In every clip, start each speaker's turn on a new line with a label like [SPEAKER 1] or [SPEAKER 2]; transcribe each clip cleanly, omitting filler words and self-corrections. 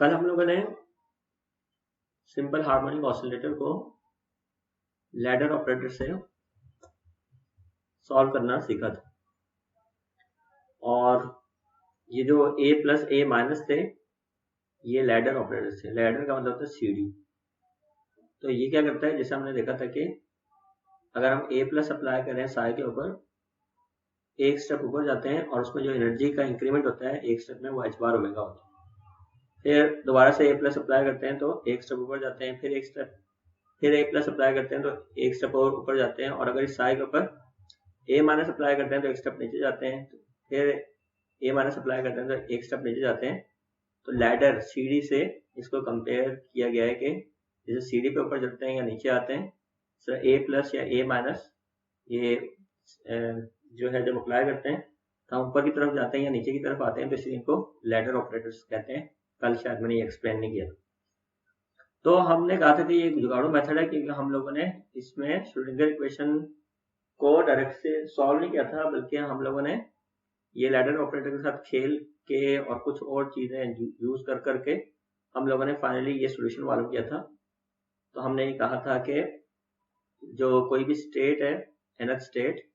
[SPEAKER 1] कल हम लोगों ने सिंपल हार्मोनिक ऑसिलेटर को लैडर ऑपरेटर से सॉल्व करना सीखा था। और ये जो a प्लस a माइनस थे ये लैडर ऑपरेटर थे। लैडर का मतलब था सीढ़ी। तो ये क्या करता है, जैसे हमने देखा था कि अगर हम a प्लस अप्लाई करें साई के ऊपर, एक स्टेप ऊपर जाते हैं और उसमें जो एनर्जी का इंक्रीमेंट होता है एक स्टेप में वो h बार ओमेगा होता है। फिर दोबारा से a प्लस अप्लाई करते हैं तो एक स्टेप ऊपर जाते हैं, फिर एक स्टेप, फिर a प्लस अप्लाई करते हैं तो एक स्टेप और ऊपर जाते हैं। और अगर इस साई के ऊपर a माइनस अप्लाई करते हैं तो एक स्टेप नीचे जाते हैं, फिर a माइनस अप्लाई करते हैं तो एक स्टेप नीचे जाते हैं। तो लैडर सीढ़ी से इसको कंपेयर किया गया है कि जैसे सीढ़ी पे ऊपर चढ़ते हैं या नीचे आते हैं, सर a प्लस या a माइनस ये जो है जब अप्लाई करते हैं तो हम ऊपर की तरफ जाते हैं या नीचे की तरफ आते हैं, तो इसलिए इनको लैडर ऑपरेटर्स कहते हैं। कल शायद मैंने ये एक्सप्लेन नहीं किया। तो हमने कहा था कि ये जुगाड़ू मेथड है क्योंकि हम लोगों ने इसमें श्रोडिंगर इक्वेशन को डायरेक्ट से सॉल्व नहीं किया था, बल्कि हम लोगों ने ये लैडर ऑपरेटर के साथ खेल के और कुछ और चीजें यूज कर करके हम लोगों ने फाइनली ये सोल्यूशन मालूम किया था। तो हमने ये कहा था कि जो कोई भी स्टेट है, nth स्टेट,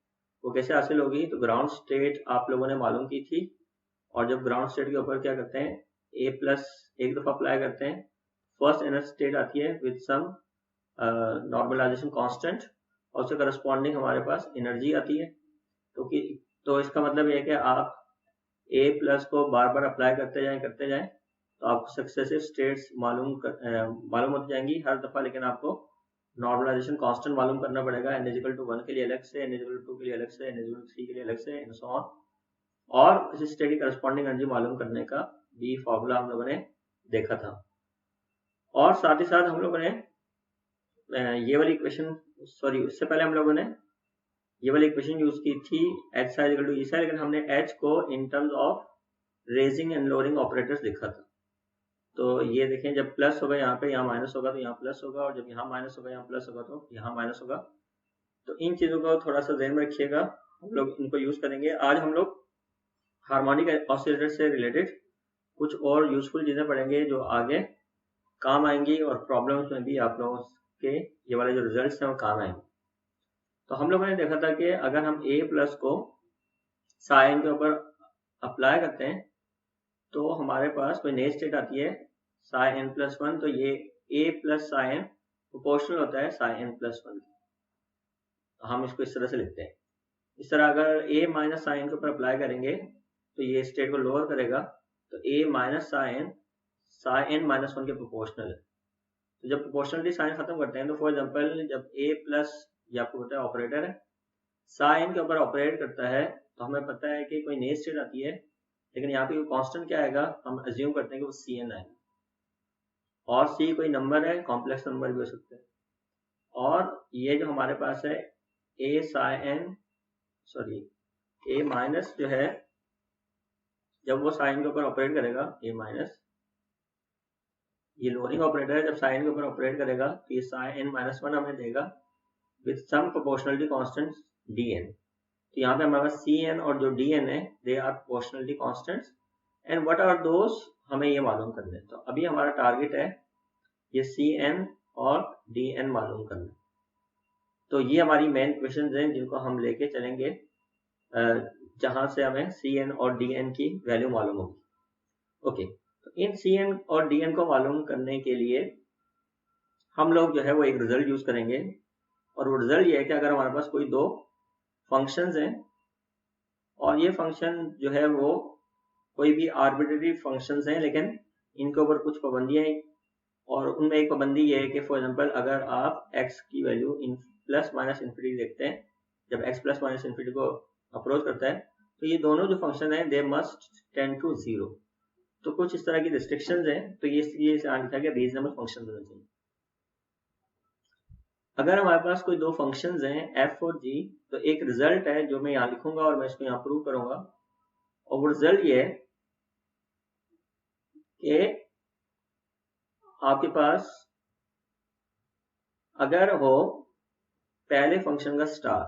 [SPEAKER 1] वो कैसे हासिल होगी। तो ग्राउंड स्टेट आप लोगों ने मालूम की थी, और जब ग्राउंड स्टेट के ऊपर क्या करते हैं, a प्लस एक दफा अप्लाई करते हैं, फर्स्ट nth स्टेट आती है विद सम नॉर्मलाइजेशन कांस्टेंट, और उससे करस्पॉन्डिंग हमारे पास एनर्जी आती है। तो इसका मतलब ये है कि आप a प्लस को बार बार अप्लाई करते जाएं तो आपको सक्सेसिव स्टेट्स मालूम होती जाएंगी हर दफा, लेकिन आपको नॉर्मलाइजेशन कांस्टेंट मालूम करना पड़ेगा। n इक्वल टू 1 के लिए अलग से, n इक्वल टू 2 के लिए अलग से, n इक्वल टू 3 के लिए अलग से, एंड सो ऑन। और इस स्टेट की करस्पॉन्डिंग एनर्जी मालूम करने का भी फॉर्मूला हम लोगों ने देखा था। और साथ ही साथ हम लोगों ने ये वाली इक्वेशन, सॉरी उससे पहले हम लोगों ने ये वाली इक्वेशन यूज की थी h size equal to e size, लेकिन हमने h को in terms of raising and lowering operators लिखा था। तो ये देखें, जब प्लस होगा यहाँ पे, यहाँ माइनस होगा तो यहाँ प्लस होगा, और जब यहाँ माइनस होगा यहाँ प्लस होगा तो यहाँ माइनस होगा। तो इन चीजों को थोड़ा सा ध्यान में रखिएगा, हम लोग इनको यूज करेंगे। आज हम लोग हार्मोनिक ऑसिलेटर से रिलेटेड कुछ और यूजफुल चीजें पढ़ेंगे जो आगे काम आएंगी, और प्रॉब्लम्स में भी आप लोगों के ये वाले जो रिजल्ट्स हैं वो काम आएंगे। तो हम लोगों ने देखा था कि अगर हम a प्लस को साइन के ऊपर अप्लाई करते हैं तो हमारे पास कोई नई स्टेट आती है साइन n प्लस 1, तो ये a प्लस साइन प्रोपोर्शनल होता है साइन n प्लस 1। तो हम इसको इस तरह से लिखते हैं। इस तरह अगर a माइनस साइन के ऊपर अप्लाई करेंगे तो ये स्टेट को लोअर करेगा, तो a minus sign n minus 1 के प्रोपोर्शनल है। तो जब प्रोपोर्शनलिटी साइन खत्म करते हैं तो फॉर एग्जांपल जब a प्लस, ये आपको पता है ऑपरेटर है, साइन के ऊपर ऑपरेट करता है, तो हमें पता है कि कोई नई स्टेट आती है, लेकिन यहाँ पे कांस्टेंट क्या आएगा, हम अज्यूम करते हैं कि वो cn आएगा, और c कोई नंबर है, कॉम्प्लेक्स नंबर भी हो सकता है। और ये जो हमारे पास है a sign, sorry a minus जो है, जब वो साइन के ऊपर ऑपरेट करेगा, a माइनस ये लोअरिंग ऑपरेटर है, जब साइन के ऊपर ऑपरेट करेगा तो ये साइन n माइनस 1 हमें देगा with some proportionality constant dn। तो यहाँ पे हमारे पास cn और जो dn है they are proportionality constants, and what are those, हमें ये मालूम करना है। तो अभी हमारा टारगेट है ये cn और dn मालूम करना। तो ये हमारी मेन क्वेश्चंस हैं जिनको हम लेके चलेंगे, जहां से हमें cn और dn की वैल्यू मालूम होगी। ओके, तो इन cn और dn को मालूम करने के लिए हम लोग जो है वो एक रिजल्ट यूज करेंगे, और वो रिजल्ट ये है कि अगर हमारे पास कोई दो फंक्शंस हैं, और ये फंक्शन जो है वो कोई भी आर्बिट्रेरी फंक्शंस हैं, लेकिन इनके ऊपर कुछ पाबंदियां हैं, और उनमें एक पाबंदी ये है कि फॉर एग्जांपल अगर आप x की value in plus minus infinity देखते हैं, जब x प्लस माइनस इन्फिनिटी को अप्रोच करता है, तो ये दोनों जो फंक्शन है दे मस्ट टेंड टू 0। तो कुछ इस तरह की रिस्ट्रिक्शंस हैं, तो ये लिखा गया रीजनेबल फंक्शन होना चाहिए। अगर हमारे पास कोई दो फंक्शंस हैं f और g, तो एक रिजल्ट है जो मैं यहाँ लिखूंगा और मैं इसको यहाँ प्रूव करूंगा, और वो रिजल्ट ये है कि आपके पास अगर हो पहले फंक्शन का स्टार,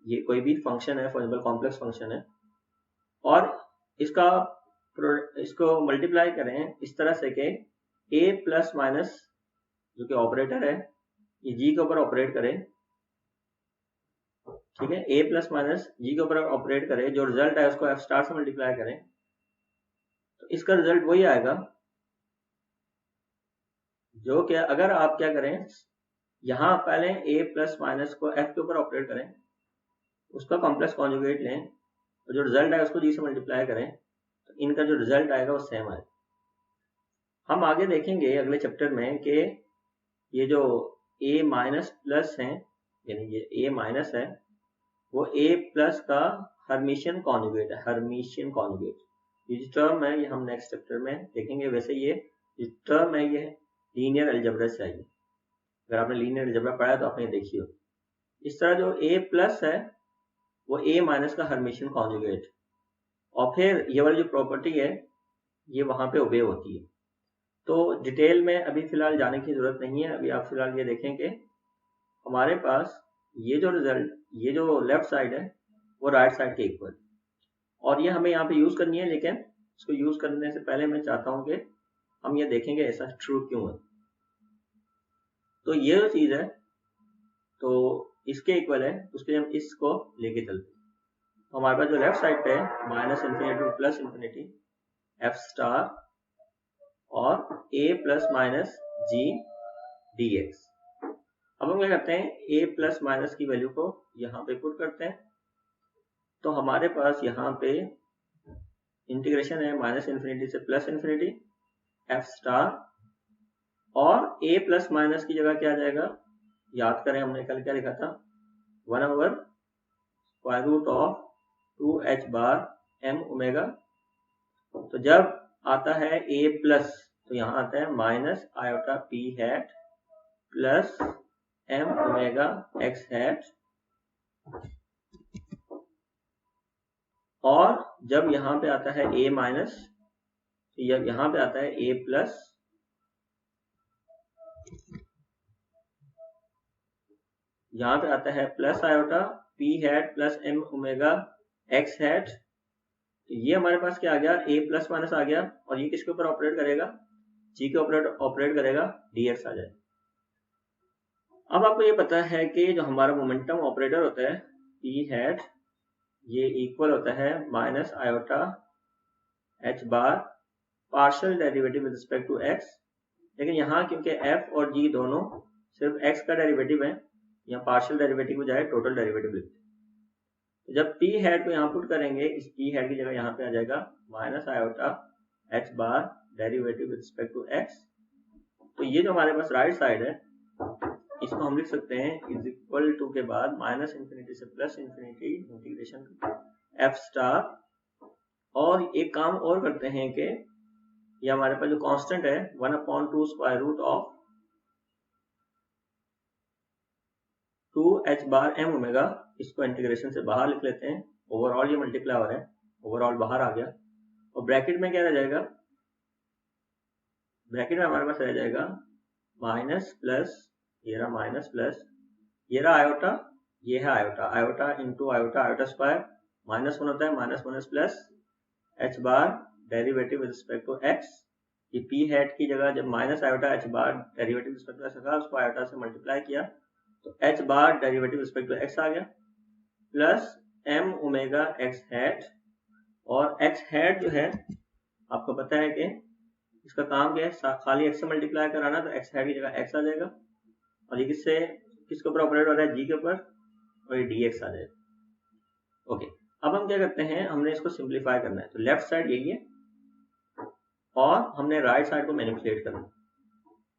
[SPEAKER 1] ये कोई भी फंक्शन है, फॉर एग्जांपल कॉम्प्लेक्स फंक्शन है, और इसका इसको मल्टीप्लाई करें इस तरह से कि a प्लस माइनस जो कि ऑपरेटर है ये g के ऊपर ऑपरेट करे, ठीक है, a प्लस माइनस g के ऊपर ऑपरेट करे, जो रिजल्ट है उसको f स्टार से मल्टीप्लाई करें तो इसका रिजल्ट वही आएगा जो कि अगर आप क्या करें यहाँ पहले a प्लस माइनस को f के ऊपर ऑपरेट करें, उसका कॉम्प्लेक्स कॉन्जुगेट लें तो जो रिजल्ट है उसको g से मल्टीप्लाई करें तो इनका जो रिजल्ट आएगा वो सेम आएगा। हम आगे देखेंगे अगले चैप्टर में कि ये जो a माइनस प्लस है यानी ये a माइनस है वो a प्लस का हर्मिशियन कॉन्जुगेट है, हर्मिशियन कॉन्जुगेट। ये जो टर्म है ये हम नेक्स्ट चैप्टर में देखेंगे। वैसे ये टर्म है ये लीनियर अलजेब्रा से आई है, अगर आपने लीनियर अलजेब्रा पढ़ा है तो आपने देखी हो। इस तरह जो a प्लस है वो a माइनस का हर्मिशियन कॉन्जुगेट, और फिर ये वाली जो प्रॉपर्टी है ये वहां पे ओबे होती है। तो डिटेल में अभी फिलहाल जाने की जरूरत नहीं है, अभी आप फिलहाल ये देखें कि हमारे पास ये जो रिजल्ट, ये जो लेफ्ट साइड है वो राइट साइड के इक्वल, और ये हमें यहाँ पे यूज करनी है। लेकिन इसको यूज करने से पहले मैं चाहता हूँ कि हम ये देखेंगे ऐसा ट्रू क्यों है। तो ये जो चीज है तो इसके इक्वल है, उसके लिए हम इसको लेके चलते हैं। तो हमारे पास जो लेफ्ट साइड पे है minus infinity to plus infinity f star और a plus minus g d x. अब हम क्या करते हैं a प्लस माइनस की वैल्यू को यहाँ पे पुट करते हैं, तो हमारे पास यहाँ पे इंटीग्रेशन है माइनस इन्फिनिटी से प्लस इन्फिनिटी एफ स्टार, और a प्लस माइनस की जगह क्या आ जाएगा, याद करें हमने कल क्या लिखा था 1/√2h बार m ओमेगा। तो जब आता है a प्लस तो यहाँ आता है minus iota p hat plus m omega x hat, और जब यहाँ पे आता है a माइनस तो यहाँ पे आता है a प्लस, यहाँ पे आता है plus iota p hat plus m omega x hat. ये हमारे पास क्या आ गया, a प्लस माइनस आ गया, और ये किसके ऊपर ऑपरेट करेगा, g के ऊपर ऑपरेट करेगा, dx आ जाए। अब आपको ये पता है कि जो हमारा मोमेंटम ऑपरेटर होता है p हैट ये इक्वल होता है minus iota h bar partial derivative with respect to x, लेकिन यहाँ क्योंकि f और g दोनों सिर्फ x का डेरिवेटिव है, यहाँ पार्शियल डेरिवेटिव को जाए टोटल डेरिवेटिव लिखते हैं। तो जब p हैट को यहाँ पुट करेंगे इस p हैट की जगह यहाँ पे आ जाएगा minus iota h bar derivative with respect to x। तो ये जो हमारे पास राइट साइड है इसको हम लिख सकते हैं इज इक्वल टू के बाद माइनस इन्फिनिटी से plus infinity integration f star, और एक काम और करते हैं कि ये हमारे पास जो कांस्टेंट है 1/2 square root of 2h bar m omega, इसको इंटीग्रेशन से बाहर लिख लेते हैं। ओवरऑल ये मल्टीप्लाई हो रहा है, ओवरऑल बाहर आ गया, और ब्रैकेट में क्या रह जाएगा, ब्रैकेट में हमारे पास रह जाएगा माइनस प्लस, ये रहा माइनस प्लस, ये रहा आयोटा, ये है iota, iota into iota, iota square minus 1 होता है, minus 1 plus h bar derivative with respect to x। ये p हैट की जगह जब minus iota h bar derivative with respect to x था उसको आयोटा से मल्टीप्लाई किया तो h bar derivative respect to x आ गया, plus m omega x hat, और x हैट जो है आपको पता है कि इसका काम क्या है, खाली x से मल्टीप्लाई कराना, तो x हैट की जगह x आ जाएगा, और ये किसके ऊपर ऑपरेट हो रहा है, g के ऊपर, और ये dx आ जाएगा। ओके, अब हम क्या करते हैं, हमने इसको सिंप्लीफाई करना है, तो लेफ्ट साइड यही है और हमने राइट साइड को मैनिपुलेट करना है।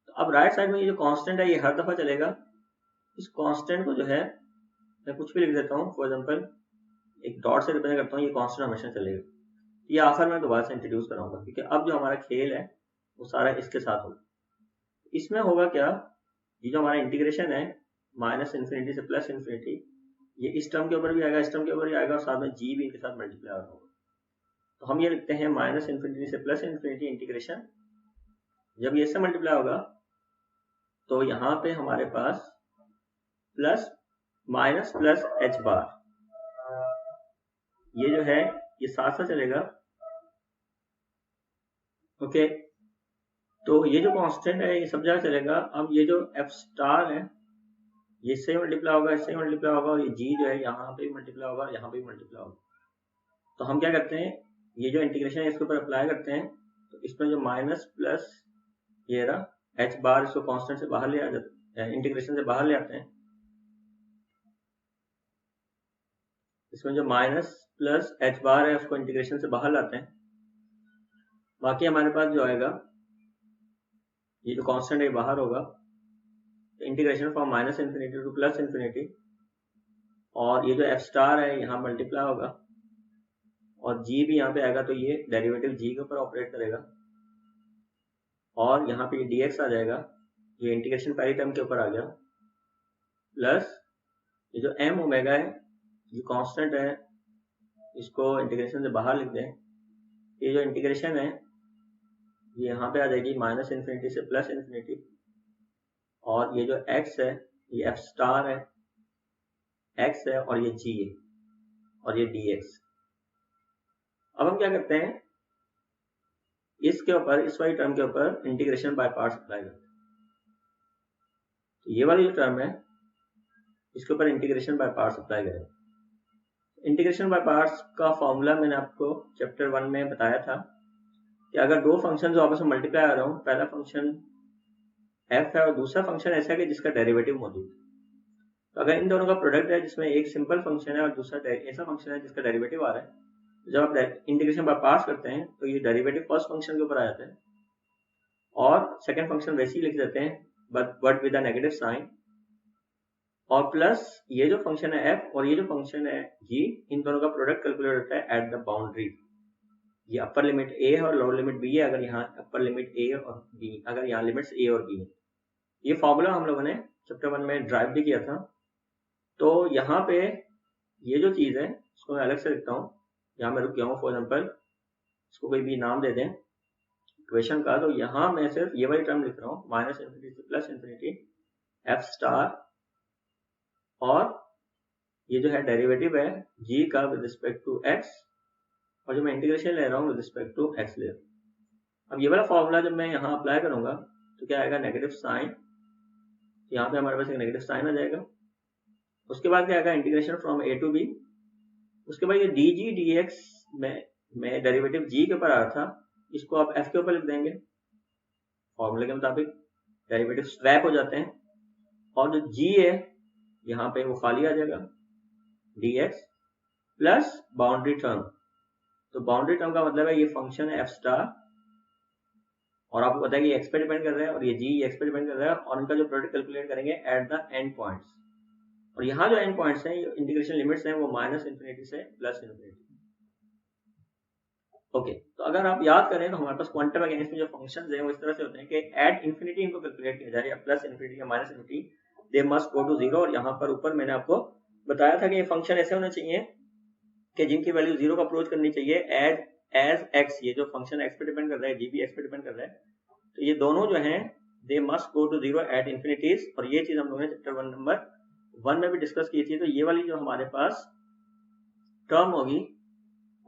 [SPEAKER 1] तो अब राइट साइड में ये जो कांस्टेंट है ये हर दफा चलेगा, इस कांस्टेंट को जो है मैं कुछ भी लिख देता हूँ, फॉर एग्जांपल एक डॉट से रिप्रेजेंट करता हूँ, ये कांस्टेंट हमेशा चलेगा। ये आखिर में दोबारा से इंट्रोड्यूस कराऊंगा, क्योंकि अब जो हमारा खेल है वो सारा इसके साथ होगा। इसमें होगा क्या, ये जो हमारा इंटीग्रेशन है माइनस इन्फिनिटी से प्लस इन्फिनिटी, ये इस टर्म के ऊपर भी आएगा, इस टर्म के ऊपर भी आएगा, और साथ में जी भी इनके साथ मल्टीप्लाई होगा। तो हम ये लिखते हैं माइनस इन्फिनिटी से प्लस इन्फिनिटी इंटीग्रेशन, जब ये इससे मल्टीप्लाई होगा तो यहाँ पे हमारे पास प्लस माइनस प्लस h बार, ये जो है ये साथ साथ चलेगा, ओके, तो ये जो कांस्टेंट है ये सब जगह चलेगा। अब ये जो एफ स्टार है ये इससे मल्टीप्लाई होगा, इससे मल्टीप्लाई होगा, और ये जी जो है यहाँ पे मल्टीप्लाई होगा, यहाँ पे मल्टीप्लाई होगा। तो हम क्या करते हैं, ये जो इंटीग्रेशन है इसके ऊपर अप्लाई करते हैं। तो इसमें जो माइनस प्लस ये रहा एच बार, इसको कांस्टेंट से बाहर ले आ जाते हैं, इंटीग्रेशन से बाहर ले आते हैं। इसमें जो माइनस प्लस एच बार है उसको इंटीग्रेशन से बाहर लाते हैं। बाकी हमारे पास जो आएगा ये जो कांस्टेंट है बाहर होगा, integration from minus infinity to plus infinity, और ये जो एफ स्टार है यहाँ मल्टीप्लाई होगा और जी भी यहाँ पे आएगा, तो ये डेरिवेटिव जी के ऊपर ऑपरेट करेगा, और यहाँ पे ये dx आ जाएगा, ये इंटीग्रेशन पहली टर्म के ऊपर आ गया, प्लस ये जो m ओमेगा है ये कांस्टेंट है, इसको इंटीग्रेशन से बाहर लिख दें। ये जो इंटीग्रेशन है ये यहाँ पे आ जाएगी माइनस इन्फिनिटी से प्लस इन्फिनिटी, और ये जो x है ये f स्टार है, x है, और ये g है, और ये dx। अब हम क्या करते हैं, इसके ऊपर इस वाली टर्म के ऊपर इंटीग्रेशन बाय पार्ट्स अप्लाई करते हैं। तो ये वाली जो टर्म है इसके ऊपर इंटीग्रेशन बाय पार्ट्स अप्लाई करें। इंटीग्रेशन बाय पार्ट्स का फॉर्मूला मैंने आपको चैप्टर 1 में बताया था कि अगर दो फंक्शन जो आपस में मल्टीप्लाई आ रहा हूं, पहला फंक्शन f है और दूसरा फंक्शन ऐसा है जिसका डेरिवेटिव मौजूद है, तो अगर इन दोनों का प्रोडक्ट है जिसमें एक सिंपल फंक्शन है और दूसरा ऐसा फंक्शन है जिसका डेरिवेटिव आ रहा है, जब आप इंटीग्रेशन बाय पार्ट्स करते हैं तो ये डेरिवेटिव फर्स्ट फंक्शन के ऊपर आ जाता है और सेकंड फंक्शन वैसे ही लिख देते हैं but with a negative sign, और प्लस ये जो फंक्शन है f और ये जो फंक्शन है g, इन दोनों का प्रोडक्ट कैलकुलेट होता है एट द बाउंड्री। ये अपर लिमिट a है और लोअर लिमिट b है, अगर यहाँ अपर लिमिट a और b, अगर यहाँ लिमिट्स a और b है। ये फॉर्मूला हम लोगों ने चैप्टर 1 में ड्राइव भी किया था। तो यहाँ पे ये जो चीज है इसको मैं अलग से लिखता हूँ, यहाँ मैं रुक गया हूँ, फॉर एग्जाम्पल इसको कोई भी नाम दे दें इक्वेशन का, तो यहाँ मैं सिर्फ ये वाली टर्म लिख रहा हूँ माइनस इन्फिनिटी से प्लस इन्फिनिटी एफ स्टार, और ये जो है डेरिवेटिव है g का विद रिस्पेक्ट टू x, और जो मैं इंटीग्रेशन ले रहा हूँ विद रिस्पेक्ट टू x ले रहा हूँ। अब ये वाला फॉर्मूला जब मैं यहाँ अप्लाई करूंगा तो क्या आएगा, नेगेटिव साइन, यहाँ पे हमारे पास एक नेगेटिव साइन आ जाएगा। उसके बाद क्या आएगा, integration from a to b, उसके बाद ये dg dx में डेरिवेटिव g के ऊपर आ रहा था, इसको आप f के ऊपर लिख देंगे, फॉर्मूले के मुताबिक डेरिवेटिव स्वैप हो जाते हैं, और जो g है यहाँ पे वो खाली आ जाएगा, dx प्लस बाउंड्री टर्म। तो बाउंड्री टर्म का मतलब है ये फंक्शन है f स्टार, और आपको पता है कि ये x पे डिपेंड कर रहा है और ये g x पे डिपेंड कर रहा है, और इनका जो प्रोडक्ट कैलकुलेट करेंगे एट द एंड पॉइंट्स, और यहाँ जो एंड पॉइंट्स हैं इंटीग्रेशन लिमिट्स हैं वो माइनस इन्फिनिटी से प्लस इन्फिनिटी। ओके, तो अगर आप याद करें तो हमारे पास क्वांटम मैकेनिक्स में जो फंक्शंस हैं वो इस तरह से होते हैं कि एट इन्फिनिटी इनको कैलकुलेट किया जाए, या प्लस इन्फिनिटी या minus infinity, they must go to zero. और यहाँ पर ऊपर मैंने आपको बताया था कि ये फंक्शन ऐसे होने चाहिए कि जिनकी वैल्यू जीरो का अप्रोच करनी चाहिए एज एक्स, ये जो फंक्शन एक्स पे डिपेंड कर रहा है, जी भी एक्स पे डिपेंड कर रहा है, तो ये दोनों जो हैं they must go to zero at infinities. और ये चीज हम लोगों ने चैप्टर 1 नंबर 1 में भी डिस्कस की थी। तो ये वाली जो हमारे पास टर्म होगी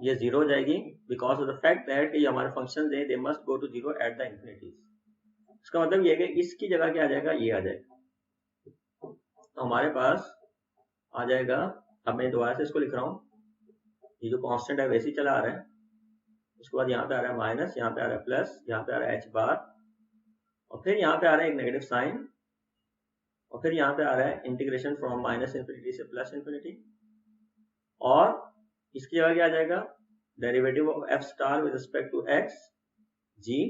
[SPEAKER 1] ये जीरो हो जाएगी, because of the fact that ये हमारे फंक्शन है they must go to zero at the infinities. इसका मतलब ये है कि इसकी जगह क्या आ जाएगा, ये आ जाएगा, तो हमारे पास आ जाएगा। अब मैं दोबारा से इसको लिख रहा हूँ, ये जो कांस्टेंट है वैसे ही चला आ रहा है, उसके बाद यहाँ पे आ रहा है माइनस, यहाँ पे आ रहा है प्लस, यहाँ पे आ रहा है एच बार, और फिर यहाँ पे आ रहा है एक नेगेटिव साइन, और फिर यहाँ पे आ रहा है इंटीग्रेशन फ्रॉम माइनस इन्फिनिटी से प्लस इन्फिनिटी, और इसकी जगह क्या आ जाएगा, derivative of f star with respect to x g,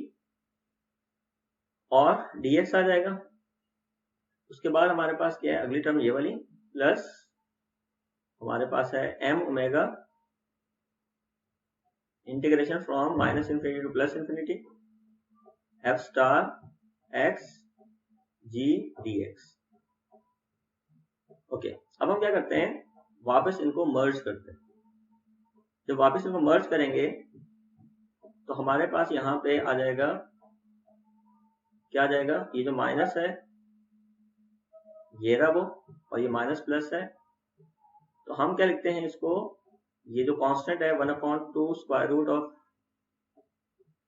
[SPEAKER 1] और dx आ जाएगा। उसके बाद हमारे पास क्या है, अगली टर्म ये वाली, प्लस हमारे पास है m omega integration from minus infinity to plus infinity f star x g dx। Okay, अब हम क्या करते हैं, वापस इनको मर्ज करते हैं। जब वापस इनको मर्ज करेंगे तो हमारे पास यहाँ पे आ जाएगा, क्या आ जाएगा, ये जो माइनस है ये रहा वो, और ये माइनस प्लस है, तो हम क्या लिखते हैं इसको, ये जो कांस्टेंट है 1/2 square root of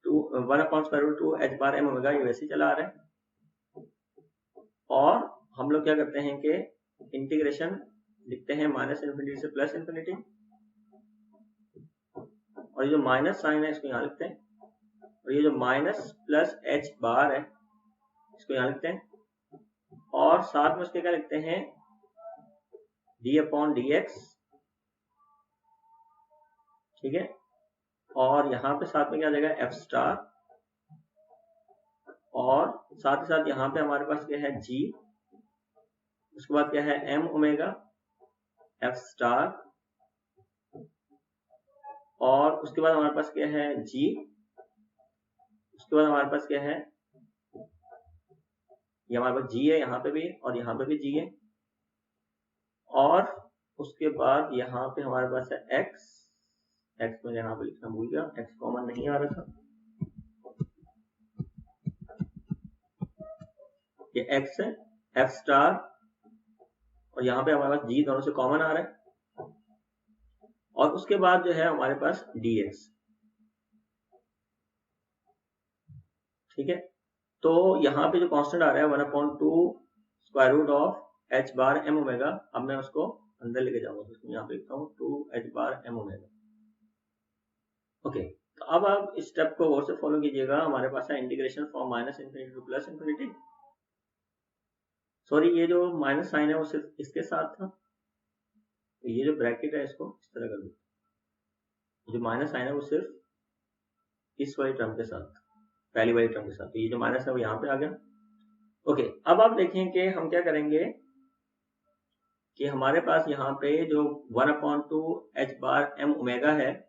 [SPEAKER 1] 1/√2 h bar m omega, ये वैसे ही चला आ रहा है। और हम लोग क्या करते हैं कि इंटीग्रेशन लिखते हैं -∞ से +∞, और ये जो माइनस साइन है इसको यहाँ लिखते हैं, और ये जो माइनस प्लस h बार है इसको यहाँ लिखते हैं, और साथ में उसके क्या लिखते हैं d/dx, ठीक है। और यहाँ पे साथ में क्या आ जाएगा f स्टार, और साथ ही साथ यहाँ पे हमारे पास क्या है g, उसके बाद क्या है m ओमेगा f स्टार, और उसके बाद हमारे पास क्या है g, उसके बाद हमारे पास क्या है, ये हमारे पास g है यहाँ पे भी और यहाँ पे भी g है, और उसके बाद यहाँ पे हमारे पास है x में यहाँ पे लिखना भूल गया, x कॉमन नहीं आ रहा था, ये x है f स्टार, और यहाँ पे हमारे पास g दोनों से कॉमन आ रहा है, और उसके बाद जो है हमारे पास dx, ठीक है। तो यहाँ पे जो कांस्टेंट आ रहा है 1/2 h बार m ओमेगा, अब मैं उसको अंदर लेके जाऊंगा, तो यहाँ पे लिखता हूँ 2h bar m omega. Okay, तो अब आप इस स्टेप को और से फॉलो कीजिएगा। हमारे पास है इंटीग्रेशन फ्रॉम -∞ टू +∞। सॉरी, ये जो माइनस साइन है वो सिर्फ इसके साथ था, तो ये जो ब्रैकेट है इसको इस तरह कर दो, जो माइनस साइन है वो सिर्फ इस वाली टर्म के साथ, पहली वाली टर्म के साथ, तो ये जो माइनस है वो यहाँ पे आ गया। ओके, अब आप देखें कि हम क्या करेंगे कि हमारे पास यहाँ पे जो 1/2 h बार m ओमेगा है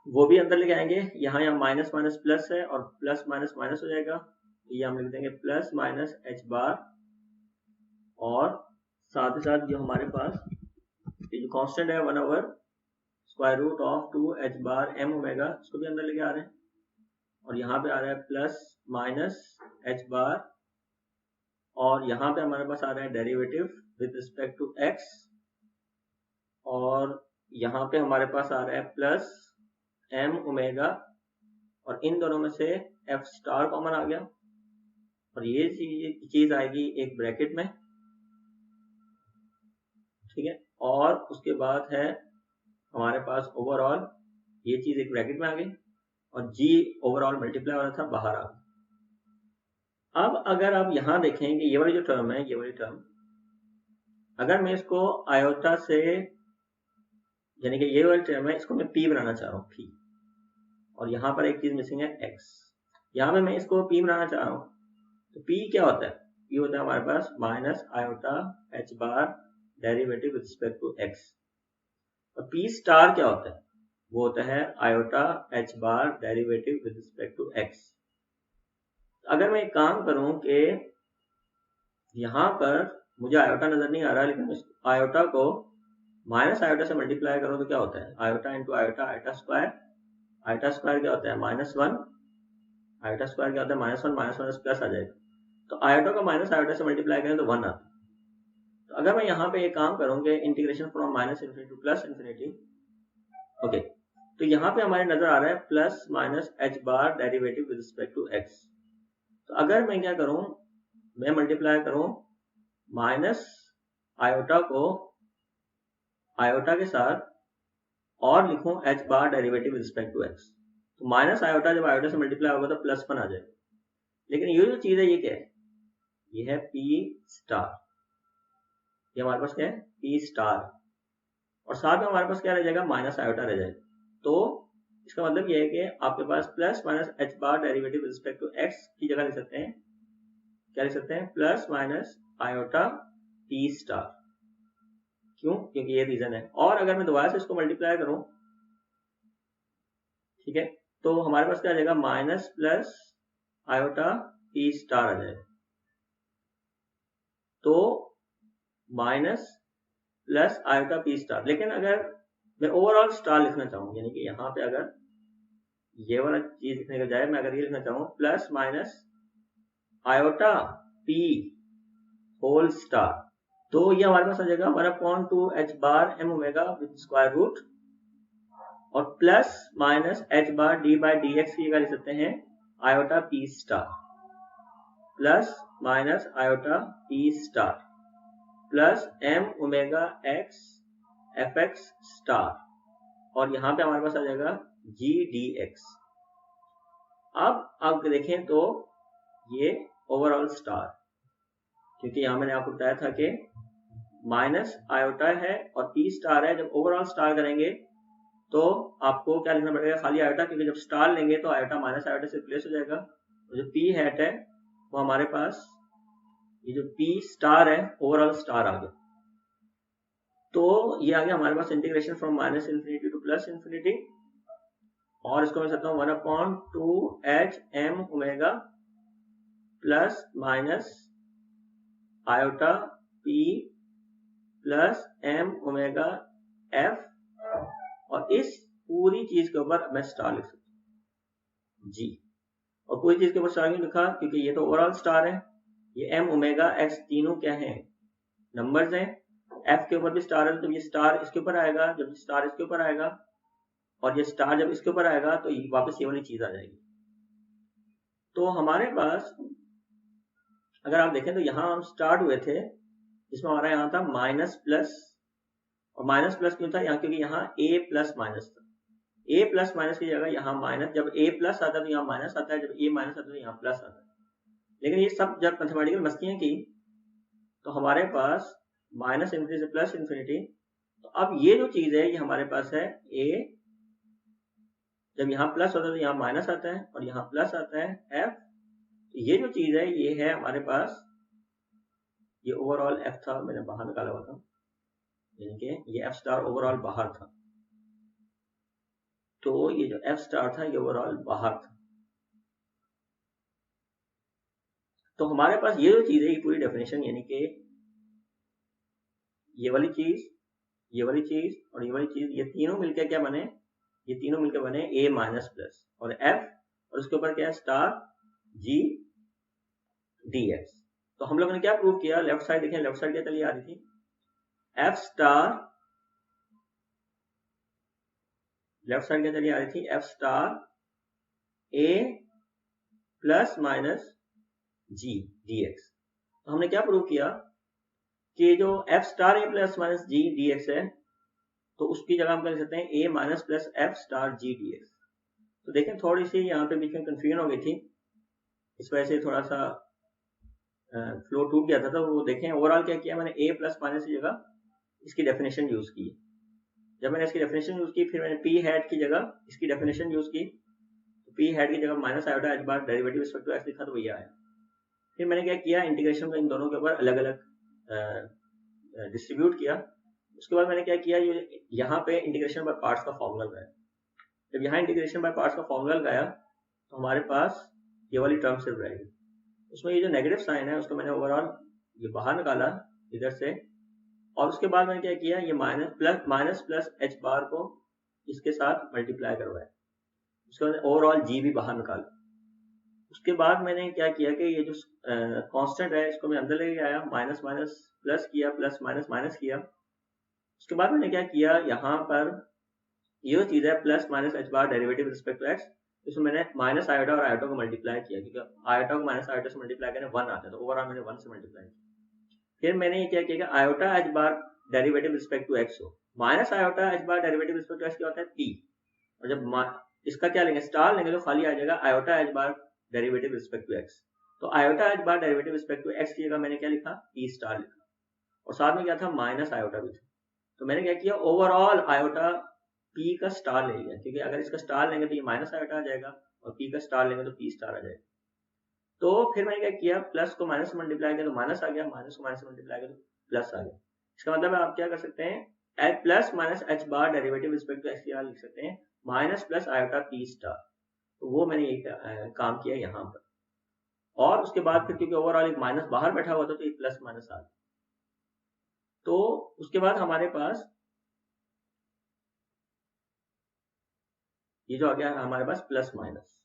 [SPEAKER 1] वो भी अंदर लेके आएंगे। यहाँ माइनस माइनस प्लस है और प्लस माइनस माइनस हो जाएगा, ये हम लिख देंगे प्लस माइनस h बार, और साथ ही साथ जो हमारे पास ये जो कांस्टेंट है 1/√2 h बार m ओमेगा, इसको भी अंदर लेके आ रहे हैं, और यहाँ पे आ रहा है प्लस माइनस h बार, और यहाँ पे हमारे पास आ रहा है derivative with respect to x, और यहाँ पे हमारे पास आ रहा है प्लस m ओमेगा, और इन दोनों में से f स्टार कॉमन आ गया, और ये चीज आएगी एक ब्रैकेट में, ठीक है। और उसके बाद है हमारे पास ओवरऑल, ये चीज एक ब्रैकेट में आ गई, और g ओवरऑल मल्टीप्लाई हो रहा था बाहर आ गया। अब अगर आप यहां देखें कि ये वाली जो टर्म है, ये वाली टर्म, अगर मैं इसको आयोटा से, यानी कि ये वाली टर्म है, इसको मैं p बनाना चाह रहा हूँ, p, और यहाँ पर एक चीज मिसिंग है x, यहाँ पे मैं इसको p बनाना चाह रहा हूँ, तो p क्या होता है, p होता है हमारे पास minus iota h bar derivative with respect to x, और p स्टार क्या होता है, वो होता है iota h bar derivative with respect to x। अगर मैं एक काम करूं कि यहाँ पर मुझे आयोटा नजर नहीं आ रहा, लेकिन इस आयोटा को माइनस आयोटा से मल्टीप्लाई करो तो क्या होता है, iota into iota, iota square, iota square क्या होता है -1, आयोटा स्क्वायर क्या होता है -1, -1 प्लस आ जाएगा, तो आयोटा को माइनस आयोटा से मल्टीप्लाई करें तो 1 आता है। तो अगर मैं यहाँ पे एक काम करूंगे इंटीग्रेशन फ्रॉम -∞ टू +∞, ओके, तो यहाँ पे हमारे नजर आ रहा है plus minus h bar derivative with respect to x। तो अगर मैं क्या करूं, मैं मल्टीप्लाई करूं माइनस आयोटा को आयोटा के साथ और लिखूं h bar derivative with respect to x, तो माइनस आयोटा जब आयोटा से मल्टीप्लाई होगा तो +1 आ जाएगा। लेकिन ये जो चीज है ये क्या है, ये है p स्टार, ये हमारे पास क्या है p स्टार, और साथ में हमारे पास क्या रह जाएगा, माइनस आयोटा रह जाएगा। तो इसका मतलब ये है कि आपके पास plus minus h bar derivative with respect to x की जगह लिख सकते हैं, क्या लिख सकते हैं, plus minus iota p star. क्यों, क्योंकि ये रीजन है। और अगर मैं दोबारा से इसको मल्टीप्लाई करूं, ठीक है, तो हमारे पास क्या आ जाएगा, minus plus iota p star आ जाएगा, तो minus plus iota p star. लेकिन अगर मैं ओवरऑल स्टार लिखना चाहूँ, यानी कि यहाँ पे अगर ये वाला चीज लिखने के बजाय मैं अगर ये लिखना चाहूँ plus minus iota p whole star, तो ये हमारे पास आ जाएगा 1/2 h bar m omega with square root, और plus minus h bar d by d x की जगह लिख सकते हैं iota p star, plus minus iota p star plus m omega x f x star, और यहां पे हमारे पास आ जाएगा जी डी एक्स। अब देखें तो ये ओवरऑल स्टार, क्योंकि यहां मैंने आपको बताया था कि माइनस आयोटा है और पी स्टार है। जब ओवरऑल स्टार करेंगे तो आपको क्या लिखना पड़ेगा, खाली आयोटा, क्योंकि जब स्टार लेंगे तो आयोटा माइनस आयोटा से रिप्लेस हो जाएगा। तो जो पी हैट है वो हमारे पास, ये जो पी स्टार है ओवरऑल स्टार आ गया। तो ये आ गया हमारे पास integration from minus infinity to plus infinity, और इसको मैं सकता हूँ 1/2 m omega plus minus iota p plus m omega f, और इस पूरी चीज के ऊपर मैं स्टार लिख सकता हूँ जी। और पूरी चीज के ऊपर स्टार क्यों लिखा, क्योंकि ये तो ओवरऑल स्टार है, ये एम ओमेगा एक्स तीनों क्या है, नंबर्स हैं। एफ के ऊपर भी स्टार है तो ये स्टार इसके ऊपर आएगा, जब स्टार इसके ऊपर आएगा और ये स्टार जब इसके ऊपर आएगा तो वापस ये वाली चीज आ जाएगी। तो हमारे पास अगर आप देखें तो यहाँ हम स्टार्ट हुए थे, जिसमें हमारा यहाँ था माइनस प्लस, और माइनस प्लस क्यों था यहाँ, क्योंकि यहाँ ए प्लस माइनस था। ए प्लस माइनस की जगह यहाँ माइनस, जब ए प्लस आता है तो यहाँ माइनस आता है, जब ए माइनस आता है तो यहाँ प्लस आता है। लेकिन ये सब जब मैथमेटिकल मस्तियां की तो हमारे पास माइनस इन्फिनिटी से प्लस इन्फिनिटी, तो अब ये जो चीज है ये हमारे पास है ए, जब यहाँ प्लस होता है तो यहाँ माइनस आता है और यहाँ प्लस आता है एफ। ये जो चीज है ये है हमारे पास, ये ओवरऑल एफ था, मैंने बाहर निकाला हुआ था, यानी कि ये एफ स्टार ओवरऑल बाहर था। तो ये जो एफ स्टार था ये ओवरऑल बाहर था। तो हमारे पास ये जो चीज है ये पूरी डेफिनेशन, यानी कि ये वाली चीज, ये वाली चीज और ये वाली चीज, ये तीनों मिलकर क्या बने, ये तीनों मिलकर बने ए माइनस प्लस और एफ, और उसके ऊपर क्या है स्टार जी डी एक्स। तो हम लोगों ने क्या प्रूव किया, लेफ्ट साइड देखें, लेफ्ट साइड क्या चली आ रही थी, एफ स्टार, लेफ्ट साइड क्या चली आ रही थी, f star a plus minus g d x. तो हमने क्या प्रूव किया कि जो f star a plus minus g d x है तो उसकी जगह हम कर सकते हैं a minus plus f star g d x. तो देखें थोड़ी सी यहाँ पे बीच में कंफ्यूजन हो गई थी, इस वजह से थोड़ा सा फ्लो टूट गया था। तो वो देखें ओवरऑल क्या किया मैंने, ए प्लस माइनस की जगह इसकी डेफिनेशन यूज की। जब मैंने इसकी डेफिनेशन यूज की फिर मैंने पी हैट की जगह इसकी डेफिनेशन यूज की, तो पी हैट की जगह minus iota h bar derivative respect to x लिखा तो वही आया। फिर मैंने क्या किया, इंटीग्रेशन को इन दोनों के ऊपर अलग अलग डिस्ट्रीब्यूट किया। उसके बाद मैंने क्या किया, ये यहाँ पे इंटीग्रेशन बाय पार्ट्स का फॉर्मूला लगाया। जब यहाँ इंटीग्रेशन बाय पार्ट्स का फॉर्मूला लगाया तो हमारे पास ये वाली टर्म सिर्फ रहेगी। उसमें ये जो नेगेटिव साइन है उसको मैंने ओवरऑल ये बाहर निकाला इधर से, और उसके बाद मैंने क्या किया, ये माइनस प्लस एच बार को इसके साथ मल्टीप्लाई करवाया। उसके बाद ओवरऑल जी भी बाहर निकाला। उसके बाद मैंने क्या किया कि ये जो कांस्टेंट है इसको मैं अंदर लेके आया, माइनस माइनस प्लस किया, प्लस माइनस माइनस किया। उसके बाद मैंने क्या किया, यहाँ पर ये जो चीज है plus minus h bar derivative respect to x, इसमें मैंने माइनस आयोटा और आयोटा को मल्टीप्लाई किया, क्योंकि आयोटा को माइनस आयोटा से मल्टीप्लाई करने 1 आता है, तो ओवरऑल मैंने 1 से मल्टीप्लाई किया। फिर मैंने ये क्या किया, iota h bar derivative respect to x हो, minus iota h bar derivative respect to x क्या होता है पी, और जब इसका क्या लेंगे स्टार लेंगे तो खाली आ जाएगा iota h bar derivative respect to x. तो iota h bar derivative respect to x की जगह मैंने क्या लिखा, पी स्टार लिखा, और साथ में क्या था माइनस आयोटा भी था। तो मैंने क्या किया, ओवरऑल आयोटा पी का स्टार ले लिया, क्योंकि अगर इसका स्टार लेंगे तो ये माइनस आयोटा आ जाएगा और पी का स्टार लेंगे तो पी स्टार आ जाएगा। तो फिर मैंने क्या किया, प्लस को माइनस से मल्टीप्लाई किया तो माइनस आ गया, माइनस को माइनस से मल्टीप्लाई किया तो प्लस आ गया। इसका मतलब आप क्या कर सकते हैं, plus minus h bar derivative respect to x की लिख सकते हैं minus plus iota p star. तो वो मैंने ये काम किया यहाँ पर, और उसके बाद फिर क्योंकि ओवरऑल एक माइनस बाहर बैठा हुआ था तो एक प्लस माइनस आ गया। तो उसके बाद हमारे पास ये जो आ गया हमारे पास प्लस माइनस,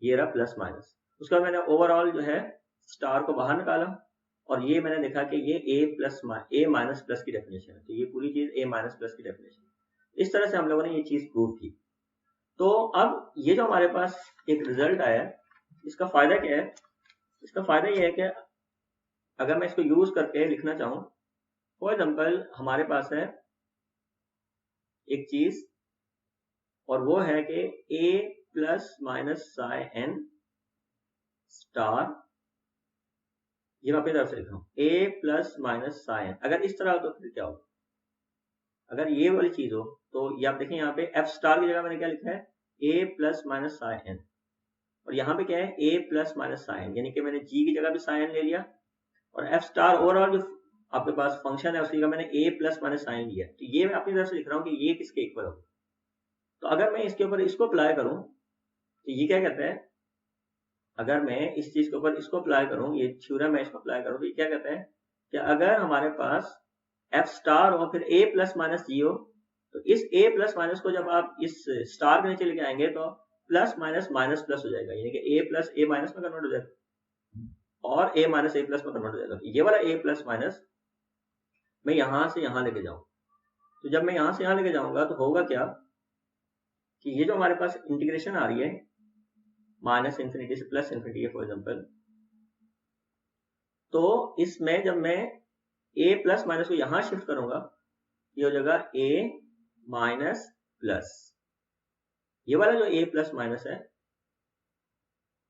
[SPEAKER 1] ये रहा प्लस माइनस। उसके बाद मैंने ओवरऑल जो है स्टार को बाहर निकाला, और ये मैंने देखा कि ये ए माइनस प्लस की डेफिनेशन है, तो ये पूरी चीज ए माइनस प्लस की डेफिनेशन। इस तरह से हम लोगों ने ये चीज प्रूव की। तो अब ये जो हमारे पास एक रिजल्ट आया, इसका फायदा क्या है? इसका फायदा ये है कि अगर मैं इसको यूज करके लिखना चाहूं, फॉर एग्जाम्पल हमारे पास है एक चीज, और वो है कि a plus minus psi n star, ये मैं अपनी तरफ से लिख रहा हूँ, a plus minus psi n। अगर इस तरह हो तो फिर क्या होगा? अगर ये वाली चीज हो तो ये आप देखें यहाँ पे f स्टार की जगह मैंने क्या लिखा है, a plus minus psi n, और यहाँ पे क्या है, a plus minus psi n, यानी कि मैंने g की जगह भी साई n ले लिया, और f स्टार ओवरऑल जो आपके पास फंक्शन है उसकी जगह मैंने a प्लस माइनस साइन लिया। तो ये मैं अपनी तरफ से लिख रहा हूँ कि ये किसके इक्वल होगा। तो अगर मैं इसके ऊपर इसको अप्लाई करूं तो ये क्या कहता है, अगर मैं इस चीज के ऊपर इसको अप्लाई करूं, ये थ्योरम है, इसको अप्लाई करूं, तो ये क्या कहता है कि अगर हमारे पास f स्टार और फिर a प्लस माइनस जी हो, तो इस a प्लस माइनस को जब आप इस स्टार के नीचे लेके आएंगे तो प्लस माइनस माइनस प्लस हो जाएगा, यानी कि a प्लस a माइनस में कन्वर्ट हो जाएगा और a माइनस a प्लस में कन्वर्ट हो जाएगा। ये वाला a प्लस माइनस मैं यहां से यहां लेके जाऊं, तो जब मैं यहां से यहां लेके जाऊंगा तो होगा क्या कि ये जो हमारे पास इंटीग्रेशन आ रही है माइनस इंफिनिटी से प्लस इंफिनिटी है फॉर एग्जांपल, तो इसमें जब मैं a प्लस माइनस को यहां शिफ्ट करूंगा, ये हो जाएगा a माइनस प्लस, ये वाला जो a प्लस माइनस है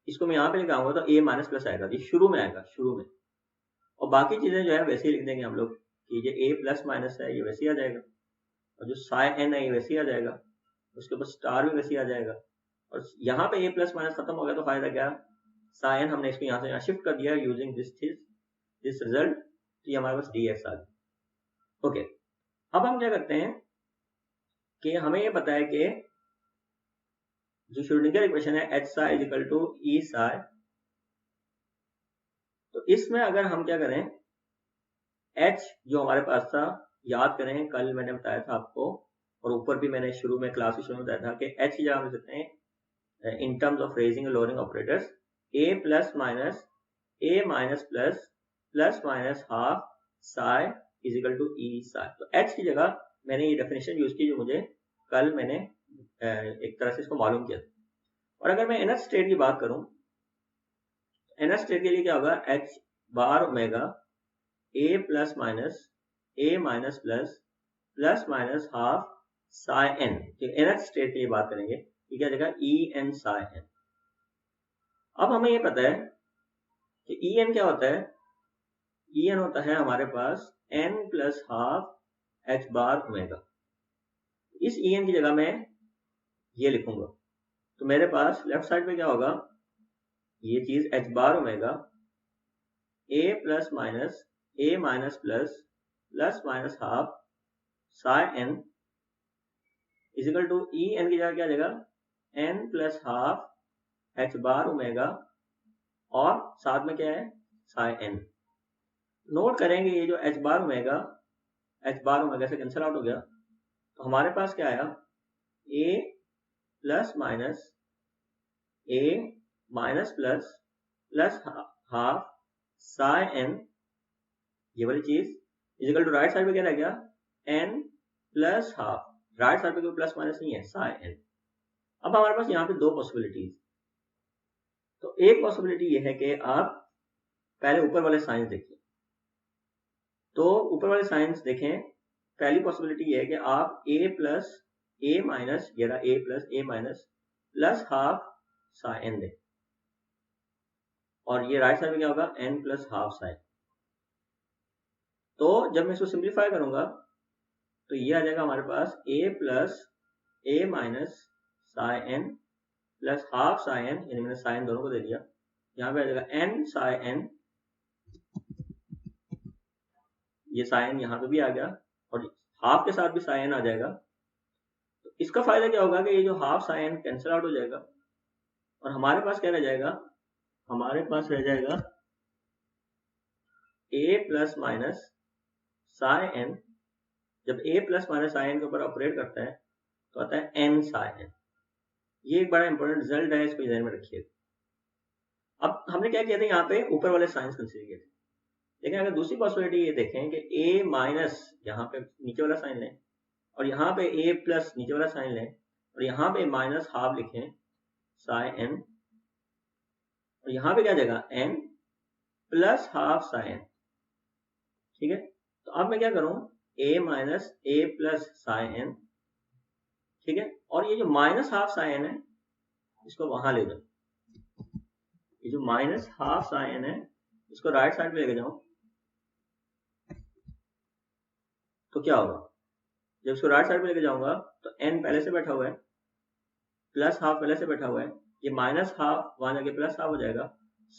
[SPEAKER 1] इसको मैं यहां पे लेके आऊंगा तो a माइनस प्लस आएगा, ये शुरू में आएगा, शुरू में, और बाकी चीजें जो है वैसे ही लिख देंगे हम लोग कि ये a प्लस माइनस है ये वैसे ही आ जाएगा, और जो साई n है ये वैसे ही आ जाएगा, उसके ऊपर स्टार भी वैसे ही आ जाएगा, और यहाँ पे a प्लस माइनस खत्म हो गया तो फायदा क्या, साइन हमने इसको यहाँ से यहाँ शिफ्ट कर दिया यूजिंग दिस रिजल्ट, तो ये हमारे पास dx आ गया। ओके, अब हम क्या करते हैं कि हमें ये पता है कि जो श्रोडिंगर इक्वेशन है h psi is equal to e psi, तो इसमें अगर हम क्या करें, h जो हमारे पास था, याद करें कल मैंने बताया था आपको, और ऊपर भी मैंने शुरू में क्लास के शुरू में बताया था कि h की जगह हम लिख सकते हैं इन टर्म्स ऑफ रेजिंग और lowering operators a plus minus a minus plus plus minus half psi is equal to E psi. तो h की जगह मैंने ये डेफिनेशन यूज की जो मुझे कल मैंने एक तरह से इसको मालूम किया। और अगर मैं nth स्टेट की बात करूं, nth स्टेट के लिए क्या होगा, h bar omega a plus minus a minus plus plus minus half psi n, nth state के लिए बात करेंगे, ये क्या जगह e n साई n। अब हमें ये पता है कि ई एन क्या होता है, ई एन होता है हमारे पास n plus half h bar omega. इस ई एन की जगह मैं ये लिखूंगा, तो मेरे पास लेफ्ट साइड पे क्या होगा, ये चीज h bar omega a plus minus a minus plus plus minus half psi n is equal to e n की जगह क्या जाएगा, n plus half h bar omega और साथ में क्या है साई n। नोट करेंगे ये जो h बार ओमेगा से कैंसिल आउट हो गया, तो हमारे पास क्या आया, a plus minus a minus plus plus half psi n, ये वाली चीज is equal to right side पे क्या रह गया, n plus half, right side पे कोई प्लस माइनस नहीं है, साई n। अब हमारे पास यहाँ पे दो पॉसिबिलिटीज, तो एक पॉसिबिलिटी ये है कि आप पहले ऊपर वाले साइंस देखिए, तो ऊपर वाले साइंस देखें, पहली पॉसिबिलिटी ये है कि आप a प्लस a माइनस ये रहा a plus a minus plus half psi n दें, और ये राइट साइड में क्या होगा n प्लस हाफ साई। तो जब मैं इसको सिंप्लीफाई करूंगा तो ये आ जाएगा हमारे पास a plus a minus Sai n plus half psi n, यानी मैंने साइन दोनों को दे दिया, यहाँ पे आ जाएगा n साई n, ये साइन यहाँ पे भी आ गया और हाफ के साथ भी साइन आ जाएगा। तो इसका फायदा क्या होगा कि ये जो हाफ साइन कैंसिल आउट हो जाएगा और हमारे पास क्या रह जाएगा, हमारे पास रह जाएगा a plus minus psi n। जब a plus minus psi n के ऊपर ऑपरेट करता है तो आता है n साई n। ये एक बड़ा इंपॉर्टेंट रिजल्ट है, इसको ध्यान में रखिए। अब हमने क्या किया था, यहाँ पे ऊपर वाले साइंस कंसीडर किए थे, लेकिन अगर दूसरी पॉसिबिलिटी ये देखें कि a माइनस, यहाँ पे नीचे वाला साइन लें, और यहाँ पे a प्लस नीचे वाला साइन लें और यहाँ पे माइनस हाफ लिखें साइन n, और यहाँ पे क्या जाएगा n प्लस हाफ साइन, ठीक है। तो अब मैं क्या करूं, a minus a plus sign n, ठीक है, और ये जो माइनस हाफ साइन है इसको वहां ले जाओ, ये जो माइनस हाफ साइन है इसको राइट साइड पे लेके जाओ, तो क्या होगा, जब इसको राइट साइड पे लेके जाऊंगा तो n पहले से बैठा हुआ है, प्लस हाफ पहले से बैठा हुआ है, ये माइनस हाफ वहां जाके प्लस हाफ हो जाएगा,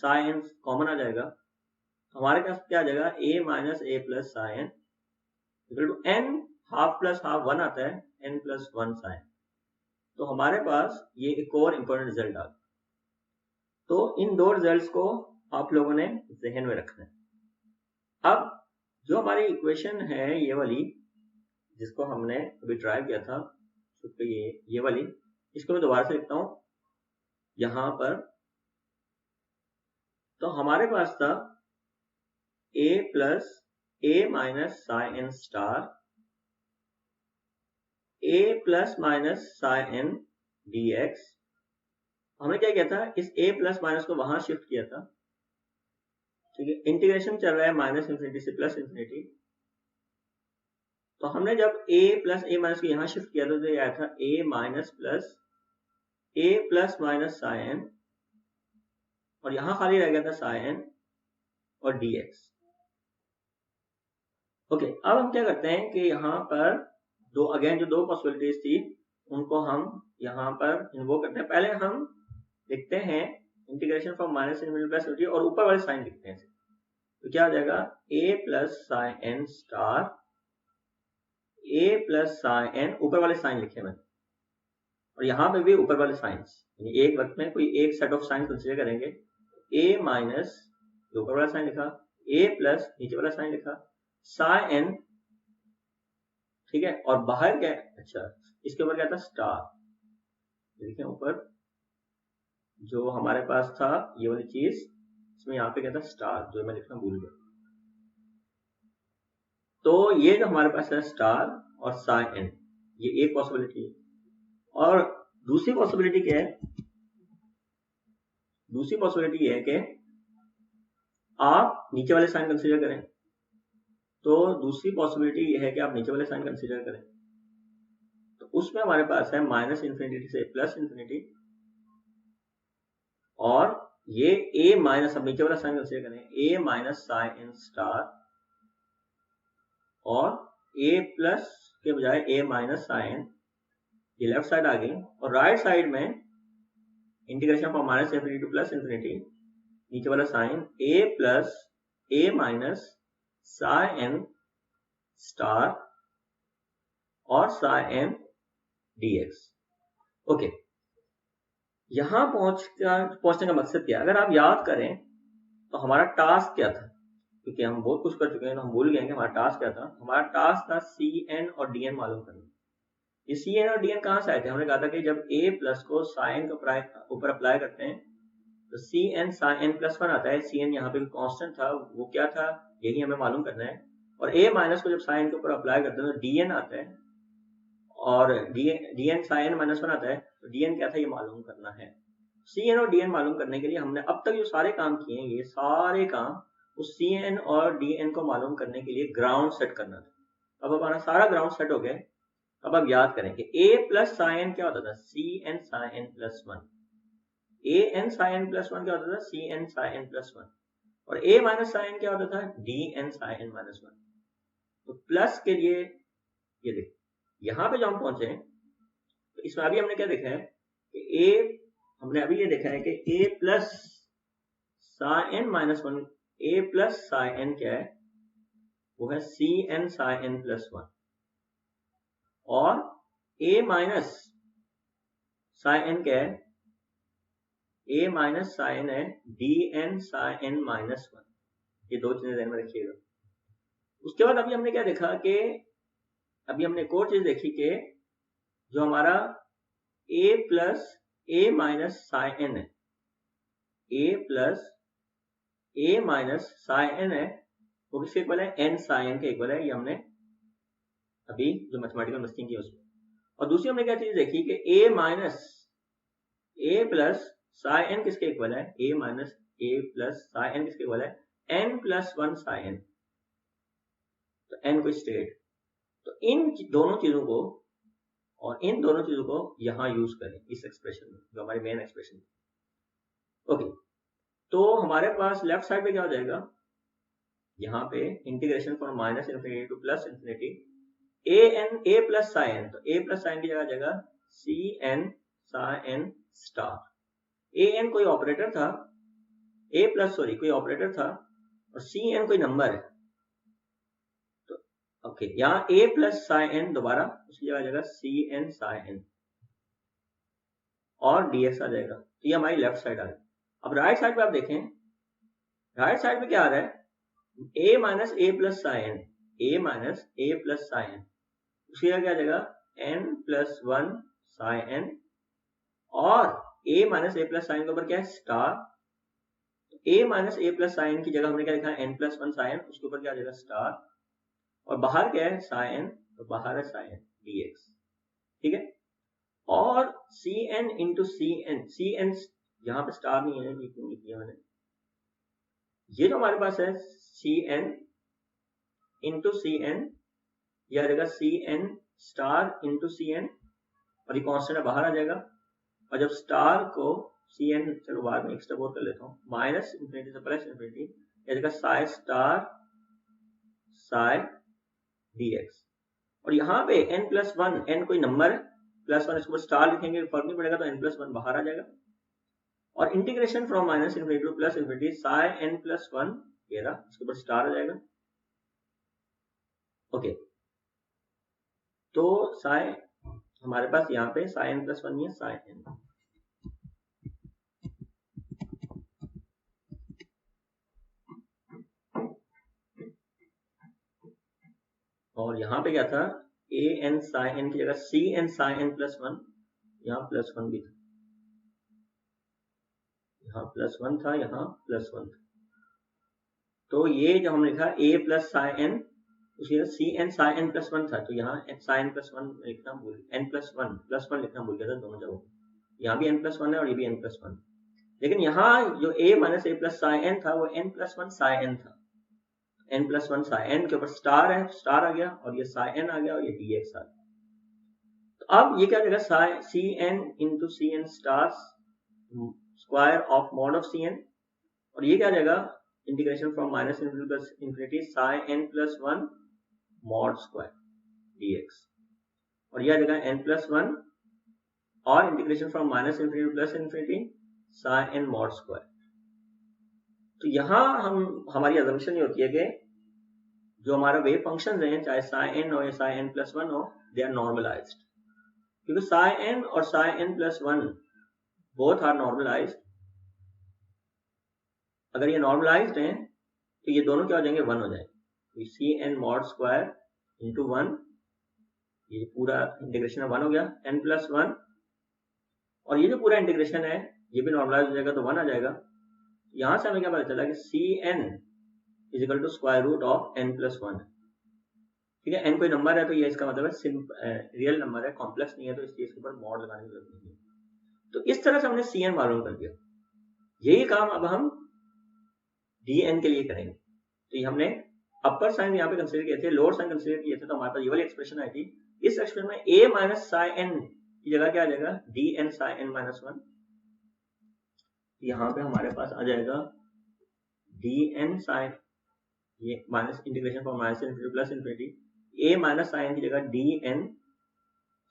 [SPEAKER 1] साइन कॉमन आ जाएगा, हमारे पास क्या आ जाएगा a minus a plus psi equal to n half plus half 1 आता है, n प्लस 1 साइन। तो हमारे पास ये एक और इंपॉर्टेंट रिजल्ट आ गया। तो इन दो रिजल्ट्स को आप लोगों ने जहन में रखना है। अब जो हमारी इक्वेशन है ये वाली जिसको हमने अभी ट्राई किया था, तो ये वाली, इसको मैं दोबारा से लिखता हूं यहां पर। तो हमारे पास था a plus a minus psi star a plus minus psi dx। हमने क्या किया था, इस a प्लस माइनस को वहां शिफ्ट किया था, ठीक है। इंटीग्रेशन चल रहा है माइनस इंफिनिटी से प्लस इंफिनिटी, तो हमने जब a प्लस a माइनस को यहां शिफ्ट किया तो ये आया था a minus plus a plus minus psi, और यहां खाली रह गया था साइन और dx। ओके, अब हम क्या करते हैं कि यहाँ पर जो दो पॉसिबिलिटीज थी उनको हम यहाँ पर इन्वोक करते हैं। पहले हम लिखते हैं integration from minus infinity plus infinity और ऊपर वाले साइन लिखते हैं, तो क्या आ जाएगा a plus sign star a plus sign, ऊपर वाले साइन लिखे मैंने, और यहाँ पे भी ऊपर वाले साइंस, एक वक्त में कोई एक सेट ऑफ साइन कंसीडर करेंगे, a माइनस ऊपर वाला साइन लिखा, a प्लस नीचे वाला साइन लिखा, साइन, ठीक है, और बाहर क्या, अच्छा इसके ऊपर क्या था स्टार, देखें ऊपर जो हमारे पास था ये वाली चीज, इसमें यहाँ पे क्या था स्टार, जो मैं लिखना भूल गया। तो ये जो हमारे पास है स्टार और साइन, ये एक पॉसिबिलिटी है। और दूसरी पॉसिबिलिटी क्या है, दूसरी पॉसिबिलिटी ये है कि आप नीचे वाले साइन कंसीडर करें, तो दूसरी पॉसिबिलिटी ये है कि आप नीचे वाले साइन कंसीडर करें, तो उसमें हमारे पास है माइनस इंफिनिटी से प्लस इंफिनिटी, और ये a माइनस, अब नीचे वाला साइन कंसीडर करें, a माइनस साइन स्टार, और a प्लस के बजाय a माइनस साइन, ये लेफ्ट साइड आ गई, और राइट साइड में integration from minus infinity to plus infinity, नीचे वाला psi a plus a minus psi star और साइन dx। ओके, यहां पहुंचने का मकसद क्या है, अगर आप याद करें तो हमारा टास्क क्या था, क्योंकि हम बहुत कुछ कर चुके हैं तो हम भूल गए कि हमारा टास्क क्या था। हमारा टास्क था cn और dn मालूम करना। ये cn और dn कहां से आए थे, हमने कहा था कि जब a प्लस को साइन के ऊपर अप्लाई करते हैं तो cn sin प्लस 1 आता है। cn यहाँ पे कांस्टेंट था, वो क्या था यही हमें मालूम करना है। और a माइनस को जब साइन के ऊपर अप्लाई करते हैं तो dn आता है, और dn sin माइनस 1 आता है, तो dn क्या था ये मालूम करना है। cn और dn मालूम करने के लिए हमने अब तक जो सारे काम किए हैं, ये सारे काम उस cn और dn को मालूम करने के लिए ग्राउंड सेट करना था। अब हमारा सारा ग्राउंड सेट हो गया। अब आप याद करें कि a प्लस साइन क्या होता था, cn sin plus 1, an sin plus 1 क्या होता था, cn sin प्लस 1, और a माइनस साइन क्या होता था, dn sin माइनस 1। तो प्लस के लिए ये देखो यहां पे जो हम पहुंचे तो इसमें अभी हमने क्या देखा है कि हमने अभी ये देखा है कि a plus sign minus 1, a plus sign क्या है, वो है cn sin प्लस 1, और a माइनस साइन क्या है, a माइनस साइन है dn sin माइनस 1। ये दो चीजें ध्यान में रखिएगा। उसके बाद अभी हमने क्या देखा कि अभी हमने एक और चीज देखी कि जो हमारा a plus a minus psi है, a plus a minus psi है, वो किसके इक्वल है, n साइन के इक्वल है। ये हमने अभी जो मैथमेटिकल मस्ती की उसमें। और दूसरी हमने क्या चीज देखी कि a minus a plus psi n किसके इक्वल है, a minus a plus psi n किसके इक्वल है, n प्लस 1 साई n। तो n को स्टेट, तो इन दोनों चीजों को और इन दोनों चीजों को यहां यूज करें इस एक्सप्रेशन में, जो हमारी मेन एक्सप्रेशन। ओके, तो हमारे पास लेफ्ट साइड पे क्या हो जाएगा, यहाँ पे integration from minus infinity to plus infinity a n a plus psi n, तो ए प्लस साइन की जगह जगह c n psi n star. A n कोई ऑपरेटर था, ए प्लस सॉरी कोई ऑपरेटर था, और सी एन कोई नंबर है। तो ओके, यहाँ ए प्लस साई एन दोबारा उसकी जगह जगह सी एन साई एन और डीएक्स आ जाएगा। तो ये हमारी लेफ्ट साइड आ गई। अब राइट साइड पे आप देखें, राइट साइड पे क्या आ रहा है, a minus a plus psi n, a minus a plus psi n, उसकी जगह क्या आ जाएगा n प्लस 1 साई एन, और a minus a plus psi n के ऊपर क्या है star, a minus a plus psi n की जगह हमने क्या लिखा है n प्लस 1 साई एन, उसके ऊपर क्या आ जाएगा स्टार, और बाहर क्या है साई एन, तो बाहर है साई एन dx। ठीक है, और c n into c n यहाँ पे स्टार नहीं है, ये क्यों लिख दिया मैंने, ये जो हमारे पास है c n into c n, यह आ जाएगा c n star into c n, और ये कॉन्स्टेंट बाहर आ जाएगा। और जब स्टार को सी एन, चलो बाद में एक स्टेप और कर लेता हूँ, माइनस इन्फिनिटी से प्लस इन्फिनिटी, यह आ जाएगा साई स्टार साई dx। और यहाँ पे n प्लस 1, n कोई नंबर है, प्लस 1 इसके ऊपर स्टार लिखेंगे फर्क नहीं पड़ेगा, तो n प्लस 1 बाहर आ जाएगा। और integration from minus infinity to plus infinity psi n plus 1, ये रहा, इसके ऊपर स्टार आ जाएगा। ओके, तो साई हमारे पास यहाँ पे साई n प्लस 1 ही है, साई n। और यहाँ पे क्या था, a n साई n की जगह c n Sai n plus 1, यहाँ प्लस 1 भी था, यहाँ प्लस 1 था, यहाँ प्लस 1 था। तो ये जो हम लिखा a प्लस साई n, उसकी जगह c n psi n plus 1 था, तो यहाँ साई एन प्लस 1 लिखना भूल, n प्लस 1 लिखना भूल गया था दोनों जगहों। यहाँ भी n प्लस 1 है और ये भी n प्लस 1, लेकिन यहाँ जो a minus a plus psi n था वो n प्लस 1 साई एन था, n प्लस 1 साई एन के ऊपर स्टार है, स्टार आ गया, और ये साई एन आ गया, और ये dx आ गया। तो अब ये क्या हो जाएगा, c n into c n star square of mod of c n, और ये क्या हो जाएगा integration from minus infinity plus infinity psi n plus 1 mod square dx, और यह आ जाएगा n प्लस 1 और integration from minus infinity plus infinity psi n mod square. तो यहां हमारी अजम्पशन ये होती है कि जो हमारा वेव फंक्शन हैं, चाहे साई n हो या साई n प्लस 1 हो, दे आर नॉर्मलाइज्ड, क्योंकि साई n और psi n plus 1 both are normalised. अगर ये नॉर्मलाइज्ड हैं तो ये दोनों क्या हो जाएंगे, 1 हो जाएंगे। C n mod square into 1, ये पूरा इंटीग्रेशन 1 हो गया, n प्लस 1, और ये जो पूरा इंटीग्रेशन है ये भी नॉर्मलाइज हो जाएगा, तो 1 आ जाएगा। यहां से हमें क्या पता चला कि c n is equal to square root of n plus 1। ठीक है, n कोई नंबर है तो ये इसका मतलब है रियल नंबर है, कॉम्प्लेक्स नहीं है, तो इस चीज के ऊपर मॉड लगाने की जरूरत नहीं है। तो इस तरह से हमने सी एन मालूम कर दिया। यही काम अब हम डी एन के लिए करेंगे। तो ये हमने अपर साइन यहाँ पे कंसीडर किए थे, लोअर साइन कंसीडर किए थे, तो हमारे पास ये वाली एक्सप्रेशन आई थी। इस एक्सप्रेशन में a माइनस साई एन की जगह क्या आ जाएगा, d n psi n minus 1। यहाँ पे हमारे पास आ जाएगा डी एन साइन, ये minus integration from minus infinity plus infinity, a minus psi n की जगह d n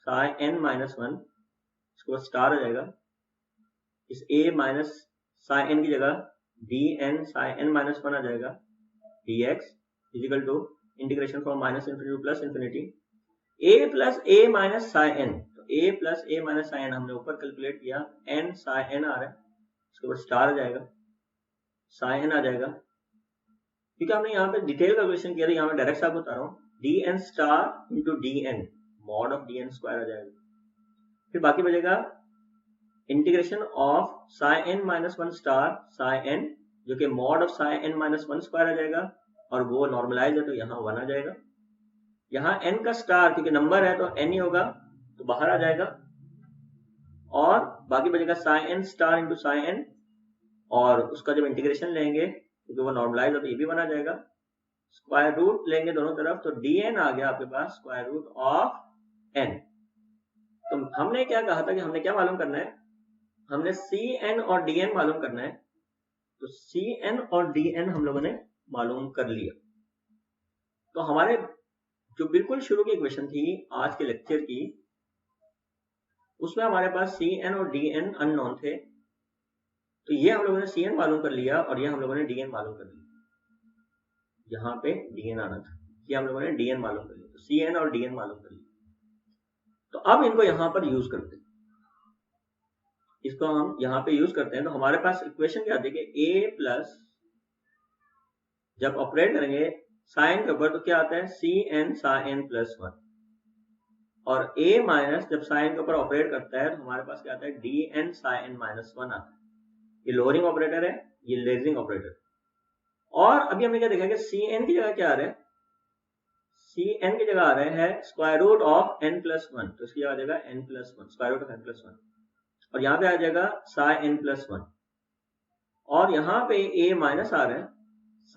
[SPEAKER 1] psi n minus 1, इसके बाद स्टार आ जाएगा। इस a माइनस साई एन की जगह d n psi n minus 1 आ जाएगा, dx is equal to integration from minus infinity plus infinity a plus a minus psi n. तो a plus a minus psi n हमने ऊपर कैलकुलेट किया, n Sai N आ रहा है, इसके ऊपर स्टार आ जाएगा, साई एन आ जाएगा। क्योंकि हमने यहाँ पे डिटेल कैलकुलेशन किया था, यहाँ पे डायरेक्ट आपको बता रहा हूँ, d n star into d n mod of d n square आ जाएगा। फिर बाकी बचेगा integration of psi n minus 1 star psi n, जो कि mod of psi n minus 1 square आ जाएगा, और वो नॉर्मलाइज है तो यहाँ 1 आ जाएगा। यहाँ n का स्टार क्योंकि नंबर है तो n ही होगा तो बाहर आ जाएगा, और बाकी बचेगा psi n star into psi n, और उसका जब इंटीग्रेशन लेंगे क्योंकि वो नॉर्मलाइज हो तो ये भी बना जाएगा, स्क्वायर रूट लेंगे दोनों तरफ तो dn आ गया आपके पास स्क्वायर रूट ऑफ n। तो हमने क्या कहा था कि हमने क्या मालूम करना है, हमने cn और dn मालूम करना है, तो cn और dn हम लोगों ने मालूम कर लिया। तो हमारे जो बिल्कुल शुरू की इक्वेशन थी आज के लेक्चर की, उसमें हमारे पास cn और dn अननोन थे, तो ये हम लोगों ने cn मालूम कर लिया और ये हम लोगों ने dn मालूम कर लिया। यहाँ पे dn आना था, ये हम लोगों ने dn मालूम कर लिया, तो cn और dn मालूम कर लिया। तो अब इनको यहां पर यूज करते हैं, इसको हम यहां पे यूज करते हैं। तो हमारे पास इक्वेशन क्या आती है कि a प्लस, जब ऑपरेट करेंगे साइन के ऊपर तो क्या आता है cn sin प्लस 1, और a माइनस जब साइन के ऊपर ऑपरेट करता है तो हमारे पास क्या आता है dn sin माइनस 1 आता है। ये लोअरिंग ऑपरेटर है, ये लेजिंग ऑपरेटर। और अभी हमने क्या देखा कि cn की जगह क्या आ रहा है, cn की जगह आ रहा है square root of n plus 1, तो इसकी जगह आ जाएगा n plus 1, square root of n plus 1, और यहाँ पे आ जाएगा sin n प्लस 1, और यहाँ पे a माइनस आ रहा है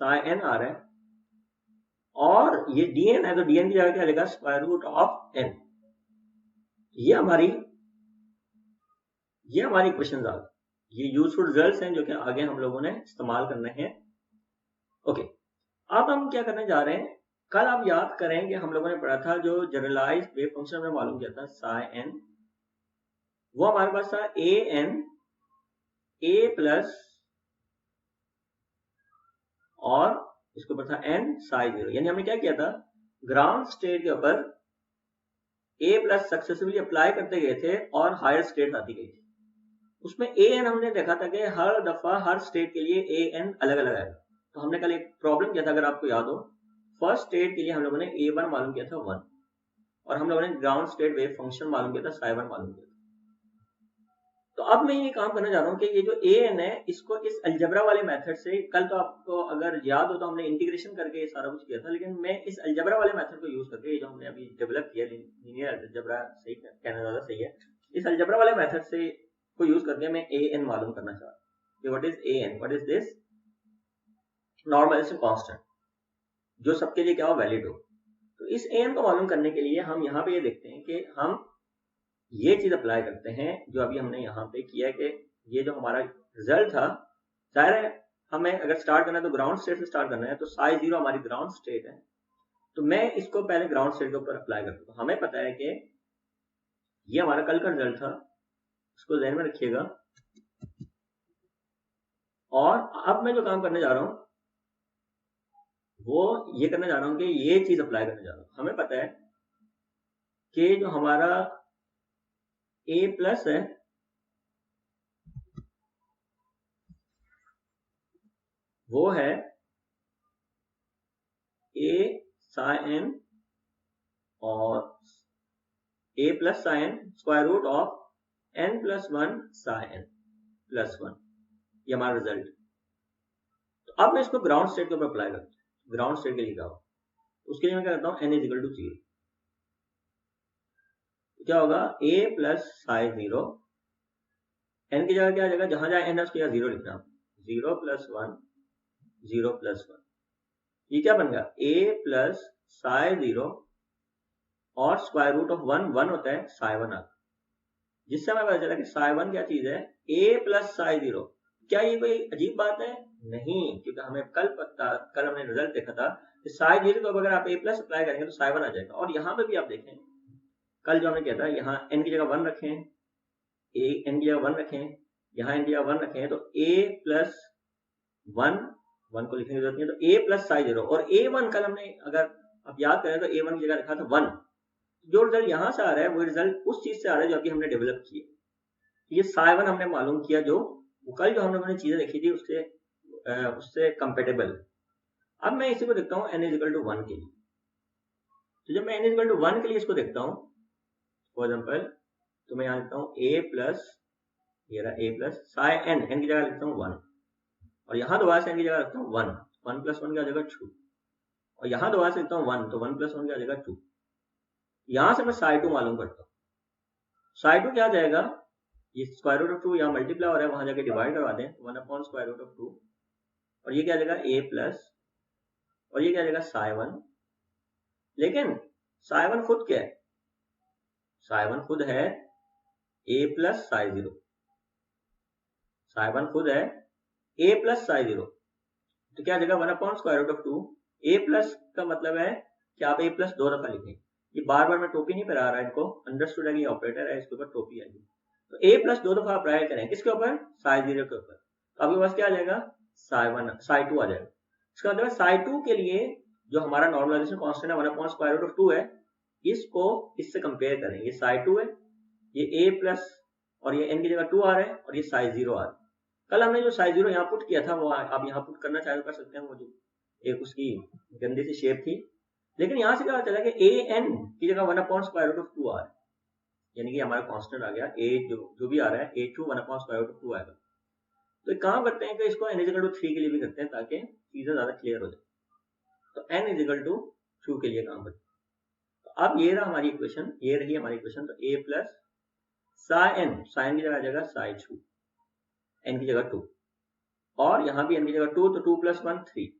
[SPEAKER 1] sin n आ रहा है, और ये dn है तो dn की जगह क्या आ जाएगा स्क्वायर रूट ऑफ n। ये हमारी इक्वेशन आ गई। ये यूजफुल रिजल्ट्स हैं जो कि आगे हम लोगों ने इस्तेमाल करने हैं। ओके, अब हम क्या करने जा रहे हैं, कल आप याद करें कि हम लोगों ने पढ़ा था जो जनरलाइज वेव फंक्शन में मालूम किया था साई n, वो हमारे पास था an a प्लस और इसके ऊपर था n साई 0, यानी हमने क्या किया था ग्राउंड स्टेट के ऊपर a प्लस सक्सेसिवली अप्लाई करते गए थे और हायर स्टेट आती गई थी। उसमें an हमने देखा था कि हर दफा हर स्टेट के लिए an अलग अलग आएगा। तो हमने कल एक प्रॉब्लम किया था, अगर आपको याद हो, फर्स्ट स्टेट के लिए हम लोगों ने a1 मालूम किया था 1, और हम लोगों ने ग्राउंड स्टेट वेव फंक्शन मालूम किया था साई 1 मालूम किया था। तो अब मैं ये काम करने जा रहा हूँ कि ये जो an है इसको इस अलजबरा वाले मेथड से, कल तो आपको अगर याद हो तो हमने इंटीग्रेशन करके ये सारा कुछ किया था, लेकिन मैं इस अलजबरा वाले मेथड को यूज करके, ये जो हमने अभी डेवलप किया लीनियर अलजबरा, सही कहना ज्यादा सही है, इस अलजबरा वाले मेथड से को यूज करके मैं an मालूम करना चाह रहा हूँ। What is an, what is this normalisation constant जो सबके लिए क्या हो वैलिड हो। तो इस an को मालूम करने के लिए हम यहाँ पे ये देखते हैं कि हम ये चीज अप्लाई करते हैं जो अभी हमने यहाँ पे किया कि ये जो हमारा रिजल्ट था, जाहिर है हमें अगर स्टार्ट करना है तो ग्राउंड स्टेट से स्टार्ट करना है, तो साई 0 हमारी ग्राउंड स्टेट है, तो मैं इसको पहले ग्राउंड स्टेट के ऊपर अप्लाई करता हूँ। हमें पता है कि ये हमारा कल का रिजल्ट था, इसको ध्यान में रखिएगा। और अब मैं जो काम करने जा रहा हूँ वो ये करने जा रहा हूँ कि ये चीज अप्लाई करने जा रहा हूँ। हमें पता है कि जो हमारा a प्लस है वो है a sin और a plus psi square root of n plus 1 sin plus 1, ये हमारा रिजल्ट। तो अब मैं इसको ग्राउंड स्टेट के ऊपर अप्लाई करता हूँ। ग्राउंड स्टेट के लिए क्या हो, उसके लिए मैं क्या करता हूँ n इज इक्वल टू 0, क्या होगा a प्लस साई 0, n की जगह क्या आ जाएगा, जहां जहां n है उसकी जगह 0 लिखना, 0 प्लस 1 0 प्लस 1, ये क्या बन गया a प्लस साई 0 और स्क्वायर रूट ऑफ 1 1 होता है साई 1 आता, जिससे हमें पता चला कि साई 1 क्या चीज है a प्लस साई 0। क्या ये कोई अजीब बात है? नहीं, क्योंकि हमें कल हमने रिजल्ट देखा था कि साई 0 को अगर आप a प्लस अप्लाई करेंगे तो साई 1 आ जाएगा। और यहाँ पे भी आप देखें कल जो हमने किया था, यहाँ n की जगह 1 रखें, n की जगह 1 रखें, यहाँ n की जगह 1 रखें, तो a प्लस 1 को लिखने की जरूरत नहीं है, तो a प्लस साई 0 और a1 कल हमने अगर आप याद करें तो a1 की जगह लिखा था 1। जो रिजल्ट यहाँ से आ रहा है वो रिजल्ट उस चीज से आ रहा है जो अभी हमने डेवलप किया। ये साई 1 हमने मालूम किया, जो कल जो हमने चीजें देखी थी उससे कंपेटेबल। अब मैं इसी को देखता हूँ n इज इक्वल टू 1 के लिए। तो जब मैं n इज इक्वल टू 1 के लिए इसको देखता हूँ फॉर एग्जाम्पल, तो मैं यहाँ लिखता हूँ a प्लस, ये रहा a प्लस साई n की जगह लिखता हूँ 1, और यहाँ दोबारा से n की जगह रखता हूँ 1 प्लस 1 की जगह 2, और यहाँ दोबारा से लिखता हूँ 1, तो 1 + 1 क्या आ जाएगा 2। यहाँ से मैं साई 2 मालूम करता हूँ। साई 2 क्या आ जाएगा, ये स्क्वायर रूट ऑफ 2 यहाँ मल्टीप्लाई हो रहा है, वहां जाके डिवाइड करवा दें, 1/√2, और ये क्या आ जाएगा a प्लस, और ये क्या आ जाएगा साई 1। लेकिन साई 1 खुद क्या है, साई 1 खुद है a प्लस साई 0। साई 1 खुद है a प्लस साई 0, तो क्या आ जाएगा 1/√2। a प्लस का मतलब है कि आप a प्लस 2 दफा लिखें। ये बार बार मैं टोपी नहीं पढ़ा रहा, इनको अंडरस्टूड है कि ऑपरेटर है, इसके ऊपर टोपी आएगी। तो a प्लस 2 दफा अप्लाई करें, किसके ऊपर, साई 0 के ऊपर, तो आपके पास क्या आ जाएगा साई 2 आ जाएगा। इसका मतलब साई 2 के लिए जो हमारा नॉर्मलाइजेशन कांस्टेंट है 1/√2 है, इसको इससे कंपेयर करें। ये साई 2 है, ये a प्लस और ये n की जगह 2 आ रहा है, और ये साई 0 आ रहा है। कल हमने जो साई 0 यहाँ पुट किया था वो आप यहाँ पुट करना चाहे तो कर सकते हैं, वो जो एक उसकी गंदी सी शेप थी। लेकिन यहाँ से क्या चला कि a n की जगह 1/√2 आ रहा है, यानी कि हमारा कांस्टेंट आ गया a जो भी आ रहा है a2 1/√2 आएगा। तो एक काम करते हैं कि इसको n = 3 के लिए भी करते हैं ताकि चीजें ज्यादा क्लियर हो जाए। तो n = 2 के लिए काम करते हैं। तो अब ये रहा हमारी इक्वेशन, ये रही हमारी इक्वेशन। तो a plus psi n, psi की जगह आ जाएगा साई 2, n की जगह 2, और यहाँ भी n की जगह 2, तो 2 + 1 3,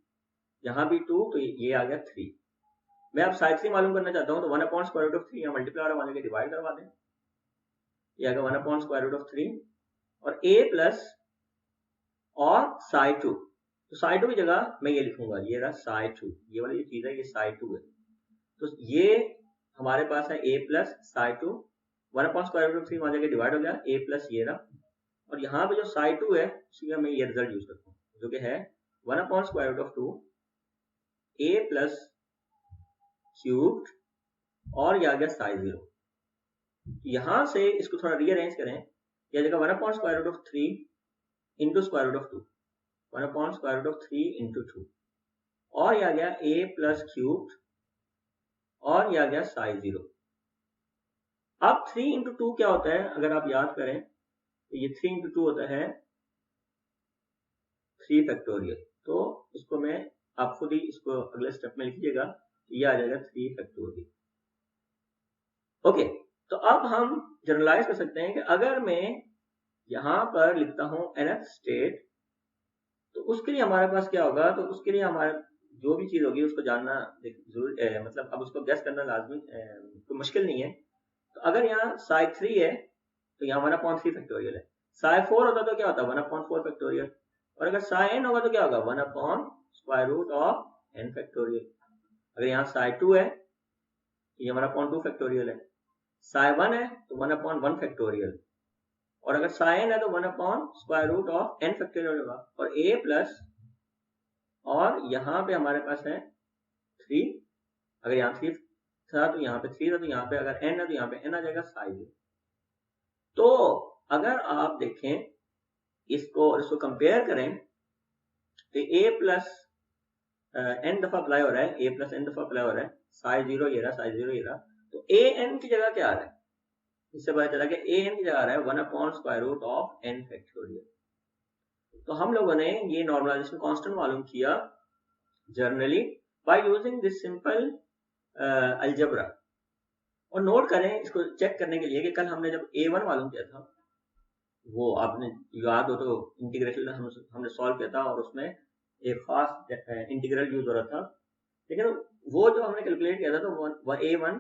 [SPEAKER 1] यहाँ भी 2, तो ये आ गया 3। मैं अब साई 3 मालूम करना चाहता हूँ, तो 1/√3 यहाँ मल्टीप्लाई वाले के डिवाइड करवा दें, ये आ गया 1/√3, और a प्लस और साई 2, तो साई 2 की जगह मैं ये लिखूंगा, ये रहा साई 2, ये वाली चीज है, ये साई 2 है। तो ये हमारे पास है a प्लस साई 2, 1/√3 वहां जाके डिवाइड हो गया, a प्लस ये रहा, और यहाँ पे जो साई 2 है उसकी मैं ये रिजल्ट यूज करता हूँ, जो कि है 1/√2 a प्लस क्यूब्ड, और ये आ गया साई 0। यहां से इसको थोड़ा रीअरेंज करें, यह जगह 1/√3 इंटू √2, 1/√3 इंटू 2, और यह आ गया a प्लस क्यूब्ड, और यह आ गया साई 0। अब 3 इंटू 2 क्या होता है, अगर आप याद करें तो ये 3 इंटू 2 होता है 3 फैक्टोरियल। तो इसको मैं, आप खुद ही इसको अगले स्टेप में लिखिएगा, ये आ जाएगा 3 फैक्टोरियल। ओके, तो अब हम जनरलाइज कर सकते हैं कि अगर मैं यहां पर लिखता हूं nth स्टेट, तो उसके लिए हमारे पास क्या होगा, तो उसके लिए हमारे जो भी चीज होगी उसको जानना जरूर, मतलब अब उसको गेस करना लाजमी, कोई मुश्किल नहीं है। तो अगर यहाँ साई 3 है तो यहाँ 1/3 फैक्टोरियल है, साई 4 होता तो क्या होता 1/4 फैक्टोरियल, और अगर साई n होगा तो क्या होगा 1/√n फैक्टोरियल। अगर यहाँ साई 2 है तो ये 1/2 फैक्टोरियल है, साई 1 है तो 1/1 फैक्टोरियल, और अगर साइन है तो 1/√n फैक्टोरियल होगा, और a प्लस, और यहाँ पे हमारे पास है 3, अगर यहाँ 3 था तो यहाँ पे 3 था, तो यहाँ पे अगर n है तो यहाँ पे n आ जाएगा साई 0। तो अगर आप देखें इसको और इसको कंपेयर करें तो a प्लस n दफा अप्लाई हो रहा है, a प्लस n दफा अप्लाई हो रहा है, साई 0 ये रहा, साई 0 ये रहा, तो a n की जगह क्या आ रहा है, इससे पता चला कि a n की जगह आ रहा है 1/√n फैक्टोरियल। तो हम लोगों ने ये नॉर्मलाइजेशन कांस्टेंट मालूम किया generally by using this simple algebra. और नोट करें इसको चेक करने के लिए कि कल हमने जब a1 मालूम किया था, वो आपने याद हो तो इंटीग्रेशन हमने सॉल्व किया था, और उसमें एक खास इंटीग्रल यूज हो रहा था, लेकिन वो जो हमने कैलकुलेट किया था तो a1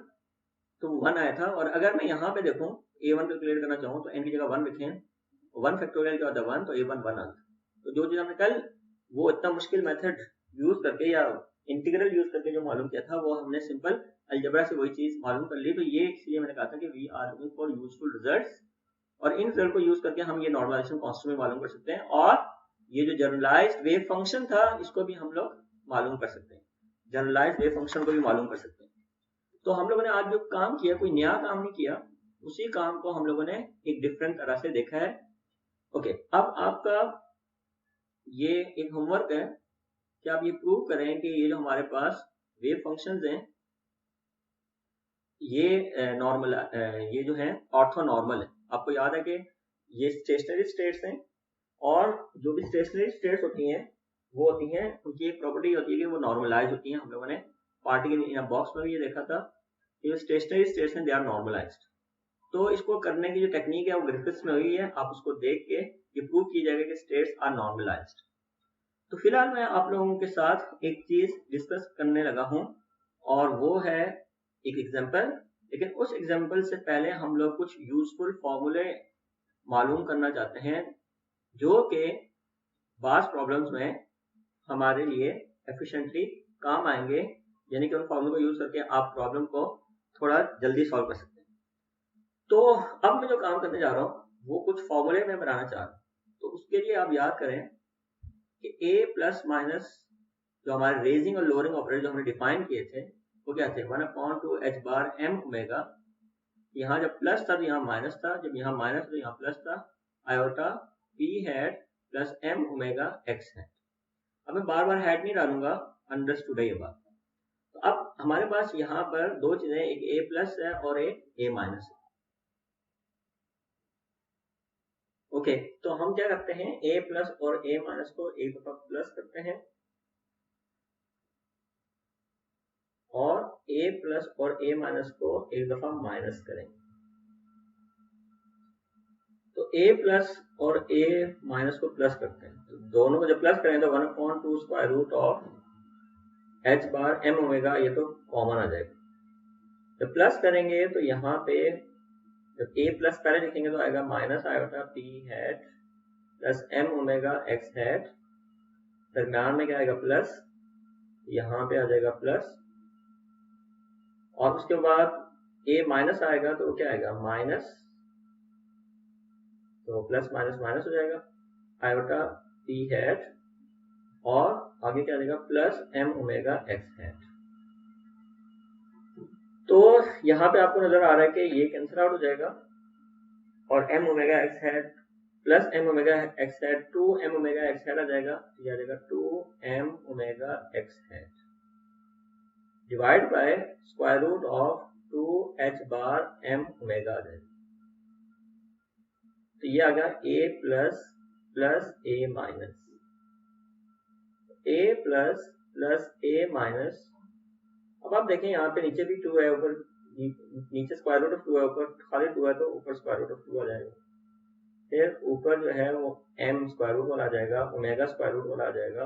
[SPEAKER 1] तो 1 आया था। और अगर मैं यहाँ पे देखूं a1 कैलकुलेट करना चाहूँ तो n की जगह 1 लिखें, 1 फैक्टोरियल क्या होता है 1, तो a1 1 आता है। तो जो चीज हमने कल वो इतना मुश्किल मेथड यूज करके या इंटीग्रल यूज करके जो मालूम किया था, वो हमने सिंपल अलजेब्रा से वही चीज मालूम कर ली। तो ये इसलिए मैंने कहा था कि we are looking for useful results, और इन रिजल्ट को यूज करके हम ये नॉर्मलाइजेशन कांस्टेंट में मालूम कर सकते हैं, और ये जो जनरलाइज्ड वेव फंक्शन था इसको भी हम लोग मालूम कर सकते हैं, जनरलाइज्ड वेव फंक्शन को भी मालूम कर सकते हैं। तो हम लोगों ने आज जो काम किया कोई नया काम नहीं किया, उसी काम को हम लोगों ने एक डिफरेंट तरह से देखा है। ओके, अब आपका ये एक होमवर्क है कि आप ये प्रूव करें कि ये जो हमारे पास वेव फंक्शंस हैं ये नॉर्मल, ये जो है ऑर्थोनॉर्मल है। आपको याद है कि ये स्टेशनरी स्टेट्स हैं, और जो भी स्टेशनरी स्टेट्स होती हैं वो होती हैं, उनकी एक प्रॉपर्टी होती है कि वो नॉर्मलाइज होती हैं। हम लोगों ने पार्टिकल इन बॉक्स में भी ये देखा था कि स्टेशनरी स्टेट्स हैं, दे आर नॉर्मलाइज्ड। तो इसको करने की जो टेक्निक है वो ग्रिफिथ्स में हुई है। आप उसको देख के ये प्रूव की जाएगा कि स्टेट्स आर नॉर्मलाइज्ड। तो फिलहाल मैं आप लोगों के साथ एक चीज डिस्कस करने लगा हूं, और वो है एक एग्जांपल। लेकिन उस एग्जांपल से पहले हम लोग कुछ यूजफुल फॉर्मूले मालूम करना चाहते हैं जो कि बास प्रॉब्लम्स में हमारे लिए एफिशिएंटली काम आएंगे, यानी कि उन फॉर्मूले को यूज करके आप प्रॉब्लम को थोड़ा जल्दी सॉल्व कर सकते हैं। तो अब मैं जो काम करने जा रहा हूँ वो कुछ फॉर्मूले में बनाना चाह रहा हूँ। तो उसके लिए आप याद करें कि a प्लस माइनस जो हमारे रेजिंग और लोअरिंग ऑपरेटर जो हमने डिफाइन किए थे वो क्या थे, 1/2 h बार m ओमेगा। यहाँ जब प्लस था तो यहाँ माइनस था, जब यहाँ माइनस था तो यहाँ प्लस था, iota p hat plus m omega x है। अब मैं बार बार हैट नहीं डालूंगा, अंडरस्टूड है ये बात। तो अब हमारे पास यहाँ पर दो चीजें, एक a प्लस है और एक a माइनस है। ओके, तो हम क्या करते हैं, a प्लस और a माइनस को एक दफा प्लस करते हैं और a प्लस और a माइनस को एक दफा माइनस करेंगे। तो a प्लस और a माइनस को प्लस करते हैं, तो दोनों को जब प्लस करें तो 1/2 square root of h bar m omega, ये तो कॉमन आ जाएगा। जब प्लस करेंगे तो यहाँ पे जब a प्लस पहले लिखेंगे तो आएगा minus iota p hat plus m omega x hat, दरम्यान में क्या आएगा प्लस, यहाँ पे आ जाएगा प्लस, और उसके बाद a माइनस आएगा तो क्या आएगा माइनस, तो प्लस माइनस माइनस हो जाएगा, आयोटा p हैट, और आगे क्या देगा plus m omega x hat. तो यहाँ पे आपको नजर आ रहा है कि ये कैंसिल आउट हो जाएगा और m omega x hat plus m omega x hat 2m omega x hat आ जाएगा, ये आ जाएगा 2m omega x hat divide by square root of 2h bar m omega आ जाएगा। तो ये आ गया a plus plus a minus, a plus plus a minus. अब आप देखें यहाँ पे नीचे भी 2 है, ऊपर नीचे स्क्वायर रूट ऑफ 2 है, ऊपर खाली 2 है तो ऊपर स्क्वायर रूट ऑफ 2 आ जाएगा। फिर ऊपर जो है वो m स्क्वायर रूट वाला आ जाएगा, ओमेगा स्क्वायर रूट वाला आ जाएगा,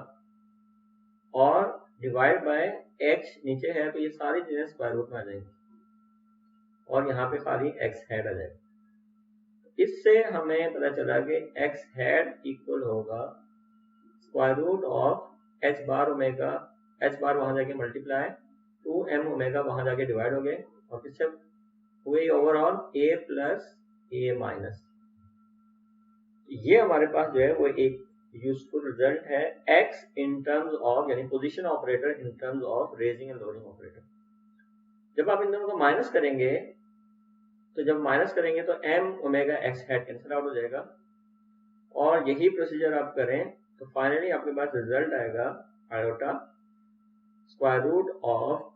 [SPEAKER 1] और डिवाइड बाय h नीचे है तो ये सारी चीजें स्क्वायर रूट में आ जाएंगी, और यहाँ पे खाली x हैट आ जाएगा। इससे हमें पता चला कि x हैट इक्वल होगा square root of h bar omega, h bar वहां जाके मल्टीप्लाई 2m ओमेगा वहां जाके डिवाइड हो गए, और किससे हुए overall a plus a minus. ये हमारे पास जो है वो एक यूजफुल रिजल्ट है x इन टर्म्स ऑफ, यानी position operator in terms of raising and lowering operator. जब आप इन दोनों को माइनस करेंगे तो जब माइनस करेंगे तो m omega x hat cancel out हो जाएगा, और यही प्रोसीजर आप करें तो फाइनली आपके पास रिजल्ट आएगा iota square root of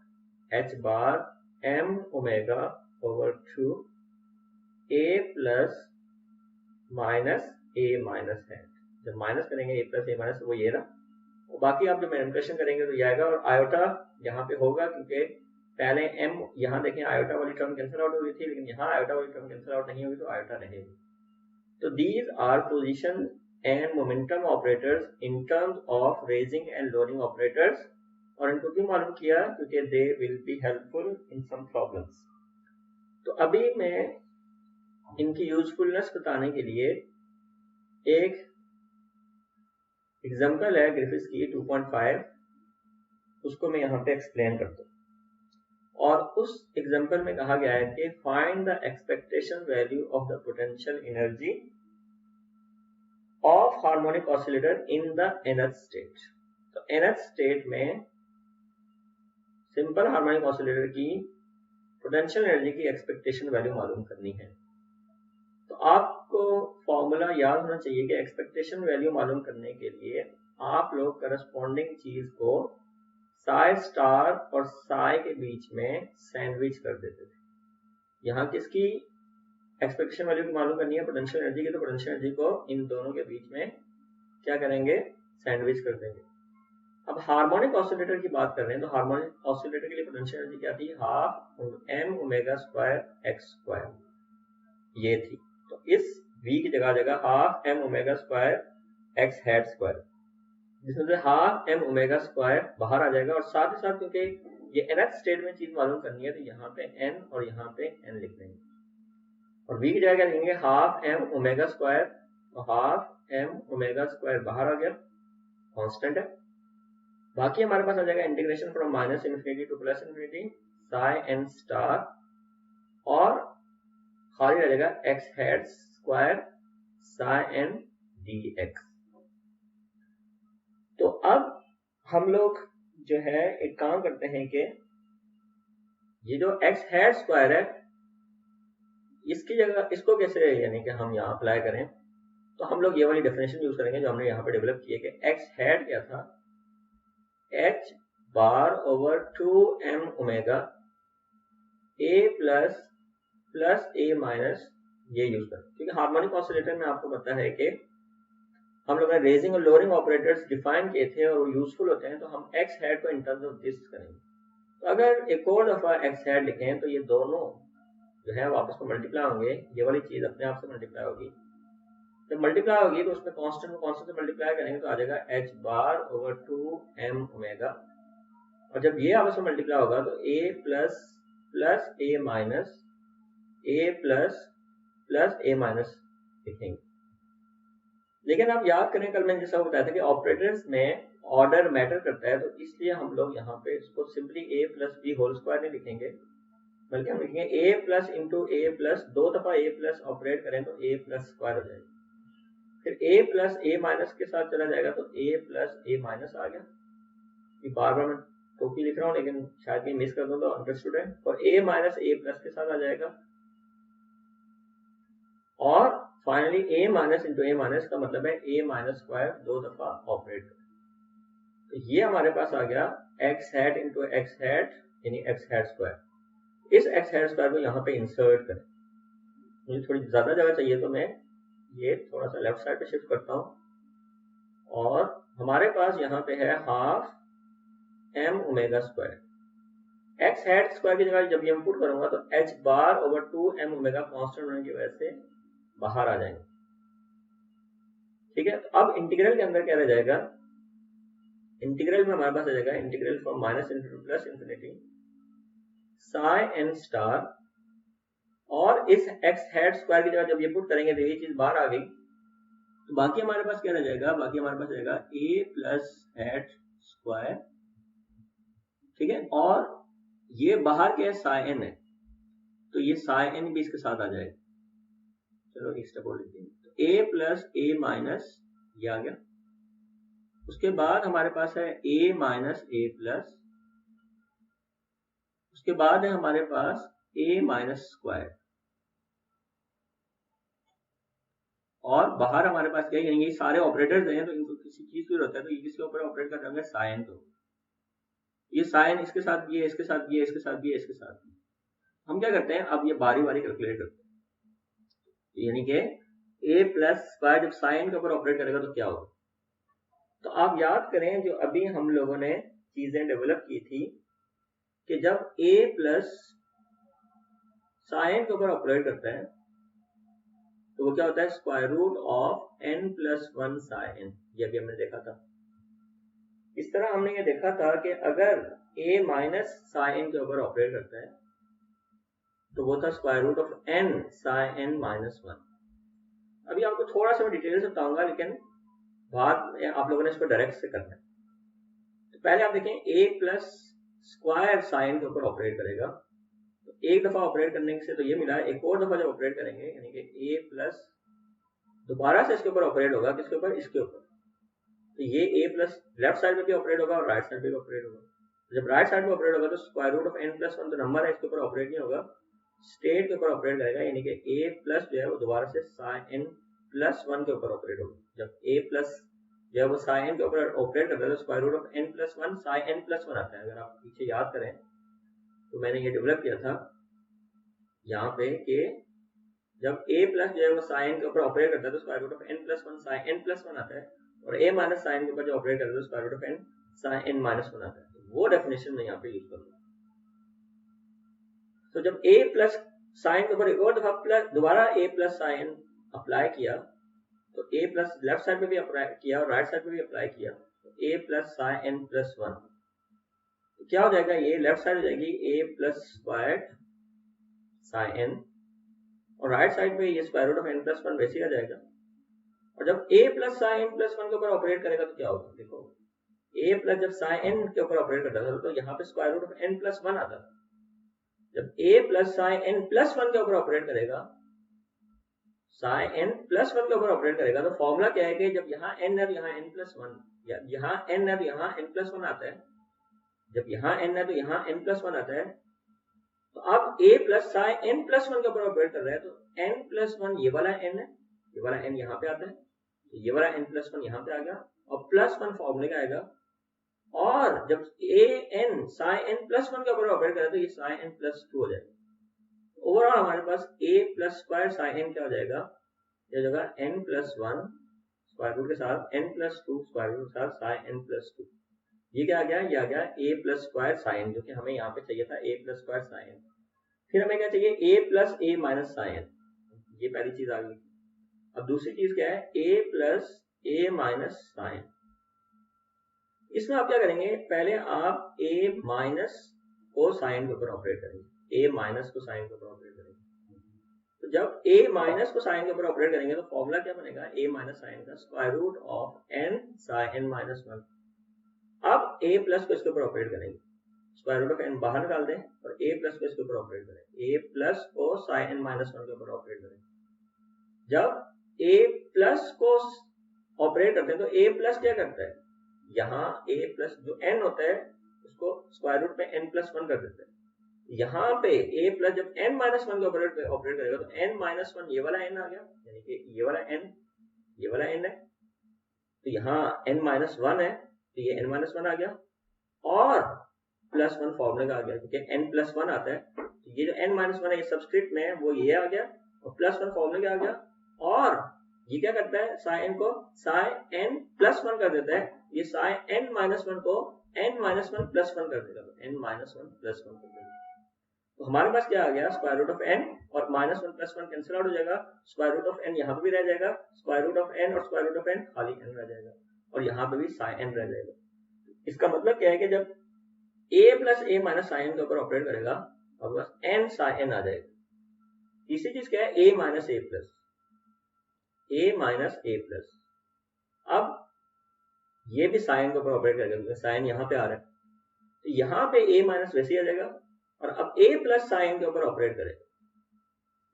[SPEAKER 1] h bar m omega over 2 a plus minus a minus है। जब माइनस करेंगे a प्लस a माइनस, वो ये ना, और बाकी आप जब मैनिपुलेशन करेंगे तो ये आएगा, और आयोटा यहाँ पे होगा क्योंकि पहले m, यहाँ देखें आयोटा वाली टर्म कैंसिल आउट हो गई थी, लेकिन यहाँ आयोटा वाली टर्म कैंसिल आउट नहीं होगी तो आयोटा रहेगी। तो these are position and momentum operators in terms of raising and lowering operators, और इनको क्यों मालूम किया, क्योंकि they will be helpful in some problems. तो अभी मैं इनकी यूजफुलनेस बताने के लिए एक एग्जांपल है ग्रिफिथ्स की 2.5, उसको मैं यहाँ पे एक्सप्लेन करता हूँ। और उस एग्जांपल में कहा गया है कि find the expectation value of the potential energy of harmonic oscillator in the nth state. तो nth स्टेट में सिंपल हार्मोनिक ऑसिलेटर की पोटेंशियल एनर्जी की एक्सपेक्टेशन वैल्यू मालूम करनी है। तो आपको फॉर्मूला याद होना चाहिए कि एक्सपेक्टेशन वैल्यू मालूम करने के लिए आप लोग करस्पॉन्डिंग चीज को साई स्टार और साई के बीच में सैंडविच कर देते थे। यहाँ किसकी एक्सपेक्टेशन वैल्यू की मालूम करनी है, पोटेंशियल एनर्जी की, तो पोटेंशियल एनर्जी को इन दोनों के बीच में क्या करेंगे, सैंडविच कर देंगे। अब हार्मोनिक ऑसिलेटर की बात कर रहे हैं, तो हार्मोनिक ऑसिलेटर के लिए पोटेंशियल एनर्जी क्या थी, half m omega square x square, ये थी। तो इस v की जगह half m omega square x hat square, जिसमें से हाफ m ओमेगा स्क्वायर बाहर आ जाएगा, और साथ ही साथ क्योंकि ये nth स्टेट में चीज मालूम करनी है तो यहाँ पे n और यहाँ पे n लिख देंगे, और v की जगह क्या लिखेंगे, हाफ m ओमेगा स्क्वायर, तो हाफ m ओमेगा स्क्वायर बाहर आ गया, कांस्टेंट है। बाकी हमारे पास आ जाएगा integration from minus infinity to plus infinity psi n star, और खाली रह जाएगा x hat square psi n d x. तो अब हम लोग जो है एक काम करते हैं कि ये जो एक्स हैट स्क्वायर है इसकी जगह इसको कैसे यानी कि हम यहाँ अप्लाई करें, तो हम लोग ये वाली डेफिनेशन यूज करेंगे जो हमने यहाँ पे डेवलप की है कि एक्स हैट क्या था, h bar over 2m omega a plus a minus, ये यूज करें, क्योंकि हार्मोनिक ऑसिलेटर में आपको पता है कि हम लोग ने रेजिंग और लोअरिंग ऑपरेटर्स डिफाइन किए थे और वो यूजफुल होते हैं, तो हम x हैट को इन टर्म्स ऑफ दिस करेंगे। तो अगर एक और दफा x हैट लिखें तो ये दोनों जो है वापस में मल्टीप्लाई होंगे, ये वाली चीज अपने आप से मल्टीप्लाई होगी, जब मल्टीप्लाई होगी तो उसमें कांस्टेंट को कांस्टेंट से मल्टीप्लाई करेंगे तो आ जाएगा h bar over 2m omega, और जब ये आपस में मल्टीप्लाई होगा तो a plus a minus a plus a minus लिखेंगे। लेकिन आप याद करें कल मैंने जैसा बताया था कि ऑपरेटर्स में ऑर्डर मैटर करता है, तो इसलिए हम लोग यहाँ पे इसको simply a plus b whole square नहीं लिखेंगे, बल्कि हम लिखेंगे a plus into a plus, दो दफा a प्लस ऑपरेट करें तो a प्लस स्क्वायर हो जाएगा, फिर a प्लस a माइनस के साथ चला जाएगा तो a प्लस a माइनस आ गया। ये बार बार मैं टोपी लिख रहा हूँ लेकिन शायद ये मिस कर दूं तो अंडरस्टूड है, और a माइनस a प्लस के साथ आ जाएगा, और finally a minus into a minus का मतलब है a माइनस स्क्वायर, दो दफा ऑपरेट करें, तो ये हमारे पास आ गया x hat into x hat यानी x हैट स्क्वायर। इस x हैट स्क्वायर को यहाँ पे इंसर्ट करें, मुझे थोड़ी ज्यादा जगह चाहिए तो मैं ये थोड़ा सा लेफ्ट साइड पे शिफ्ट करता हूँ, और हमारे पास यहाँ पे है half m omega square, x hat square की जगह जब ये मैं पुट करूंगा तो h bar over 2m omega constant होने की वजह से बाहर आ जाएंगे। ठीक है, तो अब इंटीग्रल के अंदर क्या रह जाएगा, इंटीग्रल में हमारे पास आ जाएगा integral from minus infinity to plus infinity psi n star, और इस x हैट स्क्वायर की जगह जब ये पुट करेंगे तो ये चीज बाहर आ गई, तो बाकी हमारे पास क्या रह जाएगा, बाकी हमारे पास रहेगा a प्लस हैट स्क्वायर, ठीक है, और ये बाहर क्या है, साई एन है, तो ये साई एन भी इसके साथ आ जाएगा। चलो एक स्टेप और लिखते हैं, तो a प्लस a माइनस ये आ गया, उसके बाद हमारे पास है a माइनस a प्लस, उसके बाद है हमारे पास a माइनस स्क्वायर, और बाहर हमारे पास क्या है, यानी ये सारे ऑपरेटर्स हैं, तो इनको किसी चीज की जरूरत है, तो ये किसके ऊपर ऑपरेट कर रहे होंगे, साइन के ऊपर, ये साइन इसके साथ भी है, इसके साथ भी है, इसके साथ भी है, इसके साथ भी। हम क्या करते हैं, अब ये बारी बारी कैलकुलेट करते हैं, यानी कि a प्लस स्क्वायर जब साइन के ऊपर ऑपरेट करेगा तो क्या होगा, तो आप याद करें जो अभी हम लोगों ने चीजें डेवलप की थी कि जब a प्लस साइन के ऊपर ऑपरेट करता है तो वो क्या होता है, square root of n plus 1 psi, ये भी हमने देखा था। इस तरह हमने ये देखा था कि अगर a माइनस साइन के ऊपर ऑपरेट करता है तो वो था square root of n psi minus 1। अभी आपको थोड़ा सा मैं डिटेल से बताऊंगा, लेकिन बाद में आप लोगों ने इसको डायरेक्ट से करना है। तो पहले आप देखें a प्लस स्क्वायर साइन के ऊपर ऑपरेट करेगा, तो एक दफा ऑपरेट करने से तो ये मिला, एक और दफा जब ऑपरेट करेंगे यानी कि a प्लस दोबारा से इसके ऊपर ऑपरेट होगा, किसके ऊपर, इसके ऊपर, तो ये a प्लस लेफ्ट साइड में भी ऑपरेट होगा और राइट साइड में भी ऑपरेट होगा। जब राइट साइड में ऑपरेट होगा तो square root of n plus 1 तो नंबर है, इसके ऊपर ऑपरेट नहीं होगा, स्टेट के ऊपर ऑपरेट करेगा, यानी कि a प्लस जो है वो दोबारा से साइन प्लस 1 के ऊपर ऑपरेट होगा। जब a प्लस जो है वो साइन के ऊपर ऑपरेट करता है तो square root of n plus 1 psi plus 1 आता है। अगर आप पीछे याद करें तो मैंने ये डेवलप किया था यहाँ पे कि जब a प्लस जो है वो साइन के ऊपर ऑपरेट करता है तो square root of n plus 1 psi plus 1 आता है, और a माइनस साइन के ऊपर जो ऑपरेट करता है तो square root of n psi n minus 1 आता है, वो डेफिनेशन मैं यहाँ पे यूज करूंगा। तो जब a प्लस साइन के ऊपर एक और दफा प्लस दोबारा a प्लस साइन अप्लाई किया, तो a प्लस लेफ्ट साइड पे भी अप्लाई किया और राइट साइड पे भी अप्लाई किया, तो a plus psi n plus 1, तो क्या हो जाएगा, ये लेफ्ट साइड हो जाएगी a plus square psi n और राइट साइड पे ये square root of n plus 1 वैसे आ जाएगा। और जब a plus psi n plus 1 के ऊपर ऑपरेट करेगा तो क्या होगा, देखो a प्लस जब साइन एन के ऊपर ऑपरेट करता था तो यहाँ पे square root of n plus 1 आता था। जब a plus psi n plus 1 के ऊपर ऑपरेट करेगा, साइन एन प्लस 1 के ऊपर ऑपरेट करेगा, तो फॉर्मूला क्या है कि जब यहाँ n है तो यहाँ n प्लस 1, या यहाँ n है तो यहाँ n प्लस 1 आता है, जब यहाँ n है तो यहाँ n प्लस 1 आता है। तो अब a plus psi n plus 1 के ऊपर ऑपरेट कर रहा है, तो n प्लस 1 ये वाला n है, ये वाला n यहाँ पे आता है, तो ये वाला n प्लस 1 यहाँ पे आ गया और प्लस 1 फॉर्मूले का आएगा। और जब a n psi n plus 1 के ऊपर ऑपरेट करें तो ये साइन एन प्लस 2 हो जाएगा। ओवरऑल हमारे पास a plus square psi n क्या हो जाएगा, ये हो जाएगा n प्लस 1 स्क्वायर रूट के साथ n प्लस 2 स्क्वायर रूट के साथ साइन एन प्लस 2। ये क्या आ गया, ये आ गया a प्लस स्क्वायर साइन, जो कि हमें यहाँ पे चाहिए था a प्लस स्क्वायर साइन। फिर हमें क्या चाहिए, a plus a minus psi, ये पहली चीज आ गई। अब दूसरी चीज क्या है, a plus a minus psi. इसमें आप क्या करेंगे, पहले आप a माइनस को साइन के ऊपर ऑपरेट करेंगे, a माइनस को साइन के ऊपर ऑपरेट करेंगे। तो जब a माइनस को साइन के ऊपर ऑपरेट करेंगे तो फॉर्मूला क्या बनेगा, a माइनस साइन का square root of n psi n minus 1। अब a प्लस को इसके ऊपर ऑपरेट करेंगे, स्क्वायर रूट ऑफ n बाहर निकाल दें और a प्लस को इसके ऊपर ऑपरेट करें, a प्लस को साइन n माइनस 1 के ऊपर ऑपरेट करें। जब a प्लस को ऑपरेट करते हैं तो a प्लस क्या करता है, यहाँ a प्लस जो n होता है उसको स्क्वायर रूट में n प्लस 1 कर देते हैं। यहाँ पे a प्लस जब n माइनस 1 के ऑपरेट करेगा तो n माइनस 1 ये वाला n आ गया, यानी कि ये वाला n, ये वाला n है, तो यहाँ n माइनस 1 है तो ये n माइनस 1 आ गया और प्लस 1 फॉर्मूले का आ गया, क्योंकि n प्लस 1 आता है तो ये जो n माइनस 1 है ये सबस्क्रिप्ट में है, वो ये आ गया और प्लस 1 फॉर्मूले का आ गया। और ये क्या करता है, साइन को साइन n प्लस 1 कर देता है, ये साइन n माइनस 1 को n माइनस 1 प्लस 1 कर देगा, तो n माइनस 1 प्लस 1 कर देगा। तो हमारे पास क्या आ गया, स्क्वायर रूट ऑफ n और माइनस 1 प्लस 1 कैंसिल आउट हो जाएगा, स्क्वायर रूट ऑफ n यहाँ पे भी रह जाएगा, स्क्वायर रूट ऑफ n और स्क्वायर रूट ऑफ n खाली n रह जाएगा और यहाँ पे भी साइन n रह जाएगा। इसका मतलब क्या है कि जब a plus a minus psi के ऊपर ऑपरेट करेगा अब बस n साइन n आ जाएगा। तीसरी चीज क्या है, a minus a plus, a minus a plus. अब ये भी साइन के ऊपर ऑपरेट करेगा, साइन यहाँ पे आ रहा है तो यहाँ पे a माइनस वैसे ही आ जाएगा और अब a प्लस साइन के ऊपर ऑपरेट करेगा।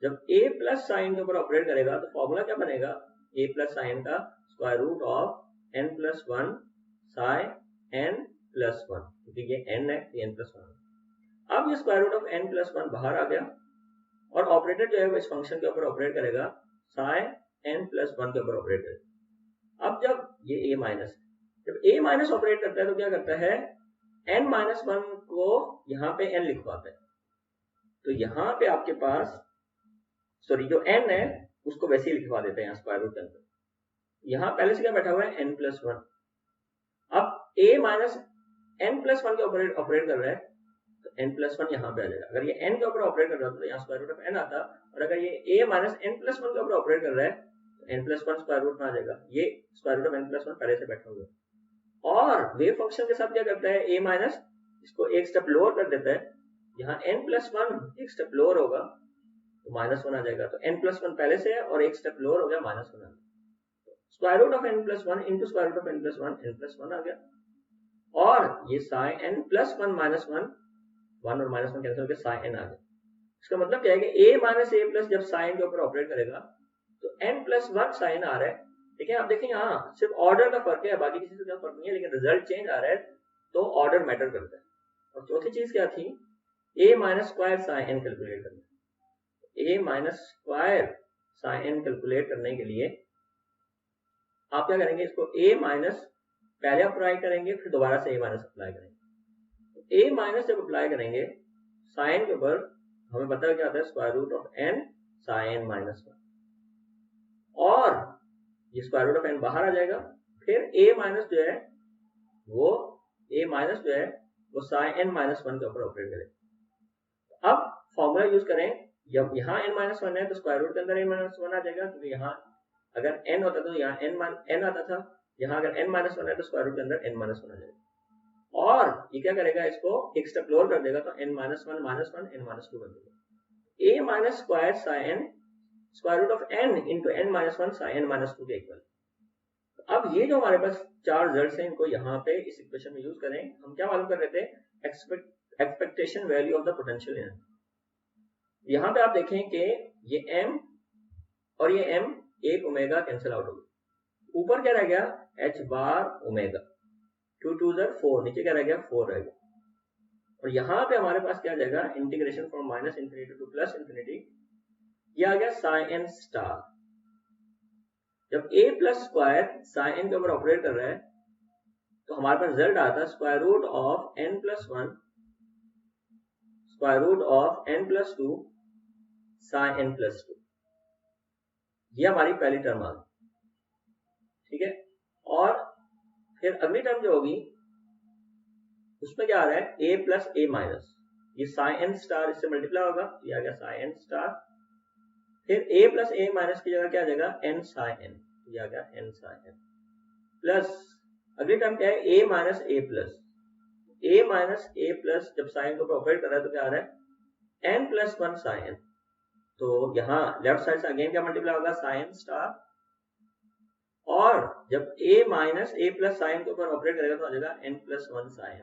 [SPEAKER 1] जब a प्लस साइन के ऊपर ऑपरेट करेगा तो फॉर्मूला क्या बनेगा, a प्लस साइन का square root of n plus 1 psi n plus 1, क्योंकि ये n है ये n प्लस 1। अब ये square root of n plus 1 बाहर आ गया और ऑपरेटर जो है वो इस फंक्शन के ऊपर ऑपरेट करेगा, साइन n प्लस 1 के ऊपर ऑपरेट करेगा। अब जब ये a माइनस, जब a माइनस ऑपरेट करता है तो क्या करता है, n माइनस 1 को यहाँ पे n लिखवाता है, तो यहाँ पे आपके पास सॉरी जो n है उसको वैसे ही लिखवा देते हैं यहाँ स्क्वायर रूट के अंदर। यहाँ पहले से क्या बैठा हुआ है n प्लस 1, अब a माइनस n प्लस 1 के ऊपर ऑपरेट कर रहा है तो n प्लस 1 यहाँ पे आ जाएगा। अगर ये n के ऊपर ऑपरेट कर रहा था तो यहाँ स्क्वायर रूट ऑफ n आता, और अगर ये a माइनस n प्लस 1 के ऊपर ऑपरेट कर रहा है तो n प्लस 1 स्क्वायर रूट में आ जाएगा, ये square root of n plus 1 पहले से बैठा हुआ है। और वेव फंक्शन के साथ क्या करता है, a माइनस इसको एक स्टेप लोअर कर देता है, यहाँ n प्लस 1 एक स्टेप लोअर होगा तो माइनस 1 आ जाएगा, तो n प्लस 1 पहले से है और एक स्टेप लोअर हो गया माइनस 1 आ गया, square root of n plus 1 into square root of n plus 1, n plus 1 आ गया। और ये साइन n प्लस 1 माइनस 1, 1 और माइनस 1 कैंसिल होकर साइन n आ गया। इसका मतलब क्या है कि a माइनस a प्लस जब साइन के ऊपर ऑपरेट करेगा तो n प्लस 1 साइन आ रहा है, ठीक है। आप देखेंगे हाँ सिर्फ ऑर्डर का फर्क है, बाकी किसी से क्या फर्क नहीं है, लेकिन रिजल्ट चेंज आ रहा है तो ऑर्डर मैटर करता है। और चौथी चीज क्या थी, a minus square sign n calculate करना, a minus square sign n calculate करने के लिए आप क्या करेंगे, इसको a माइनस पहले अप्लाई करेंगे फिर दोबारा से a माइनस अप्लाई करेंगे। a माइनस जब अप्लाई करेंगे साइन के ऊपर हमें पता क्या आता है, square root of n psi minus 1, और ये स्क्वायर रूट ऑफ n बाहर आ जाएगा, फिर a माइनस जो है वो ए माइनस जो है वो साइन एन माइनस वन के ऊपर ऑपरेट करेगा। अब फॉर्मूला यूज करें, जब यहाँ n माइनस वन है तो स्क्वायर रूट के अंदर n माइनस वन आ जाएगा, क्योंकि यहाँ अगर n होता तो यहाँ n आता था, यहाँ अगर n माइनस वन है तो स्क्वायर रूट के अंदर n माइनस वन आ जाएगा। और ये क्या करेगा, इसको एक स्टेप लोअर कर देगा तो n minus one n minus two बन देगा। a minus square psi square root of n into n minus one psi n minus two के इक्वल। अब ये जो हमारे पास चार रिजल्ट हैं, इनको यहाँ पे इस इक्वेशन में यूज करें। हम क्या मालूम कर रहे थे, expectation value of the potential energy. यहाँ पे आप देखें कि ये m और ये m एक ओमेगा कैंसिल आउट हो गया, ऊपर क्या रह गया h बार ओमेगा, 2 2 4, नीचे क्या रह गया 4 रह गया। और यहाँ पे हमारे पास क्या आ जाएगा, integration from minus infinity to plus infinity, ये आ गया साइन n स्टार। जब a plus square sign n के ऊपर ऑपरेट कर रहा है तो हमारे पास रिजल्ट आता है square root of n plus one square root of n plus two psi n plus two. ये हमारी पहली टर्म आ गई, ठीक है। और फिर अगली टर्म जो होगी उसमें क्या आ रहा है, a प्लस a माइनस, ये साइन n स्टार इससे मल्टीप्लाई होगा, ये आ गया साइन n स्टार। फिर a प्लस a माइनस की जगह क्या आ जाएगा n साइन n, ये आ गया n साइन n प्लस अगली टर्म क्या है a minus a plus, a minus a plus जब साइन के ऊपर ऑपरेट कर रहा है तो क्या आ रहा है n प्लस वन साइन। तो यहाँ लेफ्ट साइड से अगेन क्या मल्टीप्लाई होगा साइन स्टार, और जब a minus a plus sign के ऊपर ऑपरेट करेगा तो आ जाएगा n plus one sine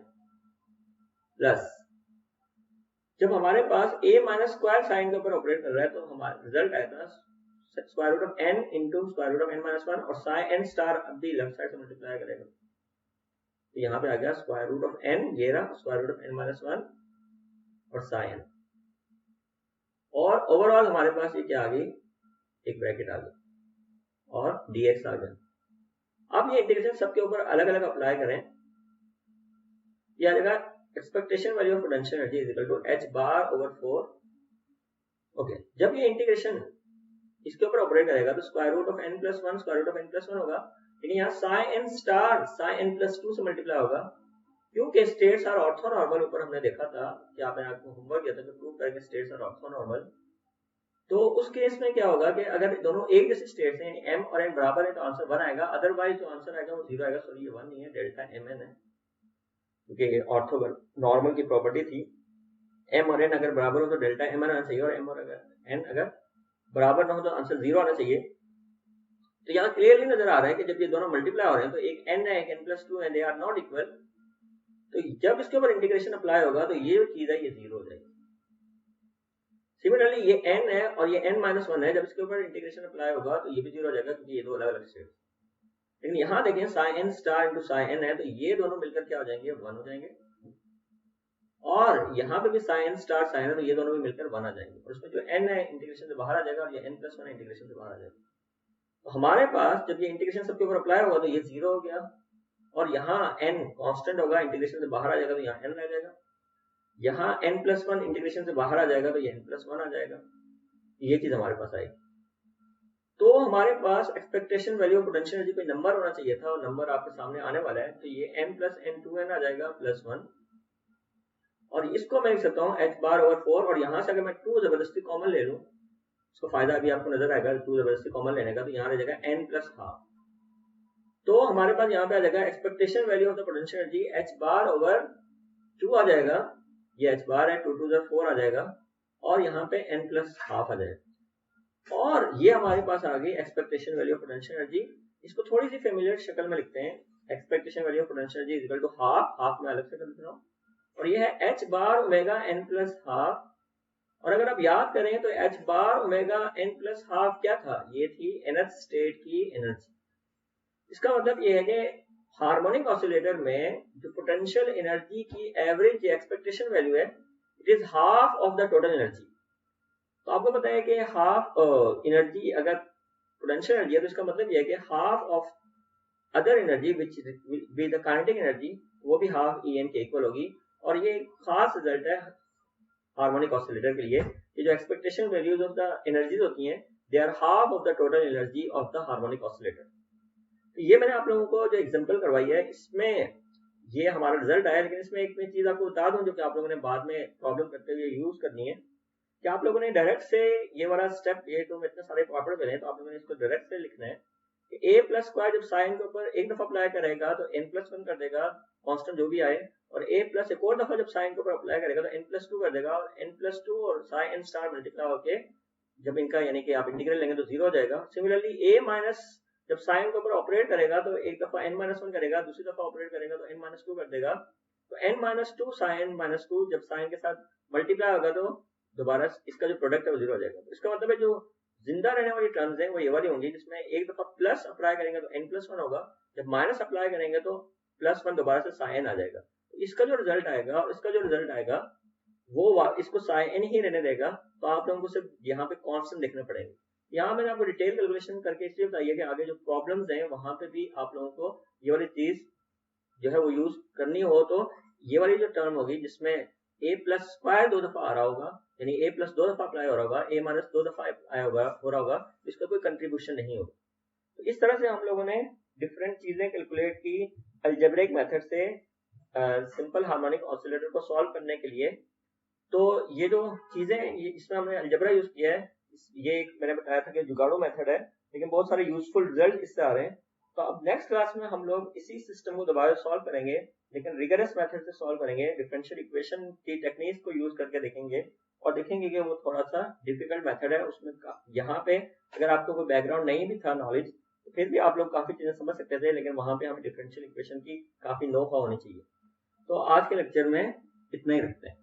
[SPEAKER 1] plus जब हमारे पास a माइनस स्क्वायर साइन के ऊपर ऑपरेट कर रहा है तो हमारा रिजल्ट आएगा square root of n into square root of n minus one, और साइन n स्टार अब भी लेफ्ट साइड से मल्टीप्लाई करेगा तो यहाँ पे आ गया स्क्वायर रूट ऑफ n, ये रहा square root of n minus one और साइन, और ओवरऑल हमारे पास ये क्या आ गई, एक ब्रैकेट आ गई और dx आ गया। अब ये इंटीग्रेशन सबके ऊपर अलग अलग अप्लाई करें, ये आ जाएगा expectation value of potential energy is equal to h bar over 4। Okay, जब ये इंटीग्रेशन इसके ऊपर ऑपरेट करेगा तो square root of n plus one square root of n plus one होगा, लेकिन यहाँ psi n star psi n plus two से मल्टीप्लाई होगा, क्योंकि स्टेट्स आर ऑर्थोनॉर्मल। ऊपर हमने देखा था कि आपने आपको होमवर्क किया था कि प्रूव करके स्टेट्स आर ऑर्थोनॉर्मल। तो उस केस में क्या होगा कि अगर दोनों एक जैसे स्टेट्स हैं, m और n बराबर है तो आंसर 1 आएगा, अदरवाइज जो आंसर आएगा वो 0 आएगा। सॉरी, ये 1 नहीं है, डेल्टा mn है, क्योंकि ऑर्थो नॉर्मल की प्रॉपर्टी थी m और n अगर बराबर हो तो डेल्टा mn आना चाहिए, और m और अगर n अगर बराबर ना हो तो आंसर 0 आना चाहिए। तो यहाँ क्लियरली नजर आ रहा है कि जब ये दोनों मल्टीप्लाई हो रहे हैं तो एक n है एक n प्लस टू है, दे आर नॉट इक्वल। तो जब इसके ऊपर इंटीग्रेशन अप्लाई होगा तो ये जो चीज है ये 0 हो जाएगी। सिमिलरली ये n है और ये n माइनस वन है, जब इसके ऊपर इंटीग्रेशन अप्लाई होगा तो ये भी 0 हो जाएगा, क्योंकि ये दो अलग अलग स्टेट। लेकिन यहाँ देखें psi n star into psi n है तो ये दोनों मिलकर क्या हो जाएंगे, 1 हो जाएंगे, और यहाँ पे भी साइन स्टार साइन है तो ये दोनों भी मिलकर 1 आ जाएंगे, और उसमें जो n है इंटीग्रेशन से बाहर आ जाएगा, और ये n प्लस वन है इंटीग्रेशन से बाहर आ जाएगा। तो हमारे पास जब ये इंटीग्रेशन सबके ऊपर अप्लाई होगा तो ये 0 हो गया, और यहाँ n कांस्टेंट होगा, इंटीग्रेशन से बाहर आ जाएगा तो यहाँ n रह जाएगा, यहाँ n प्लस वन इंटीग्रेशन से बाहर आ जाएगा तो ये n प्लस वन आ जाएगा। ये चीज हमारे पास आएगी। तो हमारे पास expectation value of potential energy कोई नंबर होना चाहिए था, और नंबर आपके सामने आने वाला है। तो ये n प्लस n2n आ जाएगा प्लस 1, और इसको मैं लिख सकता हूँ h बार ओवर 4, और यहाँ से अगर मैं 2 जबरदस्ती कॉमन ले लूँ, उसका फायदा अभी आपको नजर आएगा 2 जबरदस्ती कॉमन लेने का, तो यहाँ रह जाएगा n प्लस हाफ। तो हमारे पास यहाँ पे आ जाएगा expectation value of the potential energy h bar over 2 आ जाएगा, ये h बार है, 2 2 4 आ जाएगा, और यहाँ पे n प्लस हाफ आ जाएगा। और ये हमारे पास आ गई expectation value of potential energy. इसको थोड़ी सी फेमिलियर शक्ल में लिखते हैं, expectation value of potential energy is equal to half, half में अलग से कर देता हूँ, और ये है h bar omega n plus half. और अगर आप याद करें तो h bar omega n plus half क्या था, ये थी nth स्टेट की एनर्जी। इसका मतलब ये है कि हार्मोनिक ऑसिलेटर में जो पोटेंशियल एनर्जी की एवरेज एक्सपेक्टेशन वैल्यू है, it is half of the total energy. तो आपको पता है कि हाफ एनर्जी अगर पोटेंशियल एनर्जी है तो इसका मतलब ये है कि half of other energy which be the kinetic energy, वो भी हाफ En के इक्वल होगी। और ये खास रिजल्ट है हार्मोनिक ऑसिलेटर के लिए कि जो expectation values of the energies होती हैं, they are half of the total energy of the harmonic oscillator. तो ये मैंने आप लोगों को जो एग्जांपल करवाई है, इसमें ये हमारा रिजल्ट आया। लेकिन इसमें एक मैं चीज आपको बता दूं जो कि आप लोगों ने बाद में प्रॉब्लम करते हुए यूज करनी है, कि आप लोगों ने डायरेक्ट से ये वाला स्टेप, ये तो इतने सारे पापड़ मिले तो आप लोगों ने इसको डायरेक्ट से लिखना है कि ए प्लस स्क्वायर जब साइन के ऊपर एक दफा अप्लाई करेगा तो एन प्लस वन कर देगा, कांस्टेंट जो भी आए, और ए प्लस एक और दफा जब साइन के ऊपर अप्लाई करेगा तो एन प्लस टू कर देगा, और एन प्लस टू और साइन एन स्टार मल्टीप्लाई होके जब इनका यानी कि आप इंटीग्रल लेंगे तो जीरो हो जाएगा। सिमिलरली ए माइनस जब साइन के ऊपर ऑपरेट करेगा तो एक दफा एन माइनस वन करेगा, दूसरी दफा ऑपरेट करेगा तो एन माइनस टू कर देगा, तो n minus two psi minus two जब साइन के साथ मल्टीप्लाई होगा तो दोबारा इसका जो प्रोडक्ट है वो जीरो हो जाएगा। तो इसका मतलब है जो जिंदा रहने वाली टर्म्स है वो ये वाली होंगी जिसमें एक दफा प्लस अप्लाई करेंगे तो एन प्लस वन होगा, जब माइनस अप्लाई करेंगे तो प्लस वन दोबारा से साइन आ जाएगा। तो इसका जो रिजल्ट आएगा और इसका जो रिजल्ट आएगा वो इसको साइन ही रहने देगा। तो आप लोगों को सिर्फ यहाँ पे कांस्टेंट देखने पड़ेंगे। यहाँ मैंने आपको डिटेल कैलकुलेशन करके इसलिए बताइए कि आगे जो प्रॉब्लम्स हैं वहां पे भी आप लोगों को ये वाली चीज जो है वो यूज करनी हो तो ये वाली जो टर्म होगी जिसमें ए प्लस स्क्वायर दो दफा आ रहा होगा, यानी ए प्लस दो दफा अप्लाई हो रहा होगा, ए माइनस दो दफा आया होगा हो रहा होगा, इसका कोई कंट्रीब्यूशन नहीं होगा। तो इस तरह से हम लोगों ने डिफरेंट चीजें कैलकुलेट की अलजेब्रिक मेथड से सिंपल हार्मोनिक ऑसिलेटर को सॉल्व करने के लिए। तो ये जो चीजें इसमें हमने अलजेब्रा यूज किया है, ये एक मैंने बताया था कि जुगाड़ू मेथड है, लेकिन बहुत सारे यूजफुल रिजल्ट इससे आ रहे हैं। तो अब नेक्स्ट क्लास में हम लोग इसी सिस्टम को दोबारा सॉल्व करेंगे, लेकिन रिगरस मेथड से सॉल्व करेंगे, डिफरेंशियल इक्वेशन की टेक्निक्स को यूज करके देखेंगे और देखेंगे कि वो थोड़ा सा डिफिकल्ट मेथड है। उसमें यहाँ पे अगर आपको कोई बैकग्राउंड नहीं भी था नॉलेज तो फिर भी आप लोग काफी चीजें समझ सकते थे, लेकिन वहां पे हमें डिफरेंशियल इक्वेशन की काफी नो हाउ होनी चाहिए। तो आज के लेक्चर में इतना ही रखते हैं।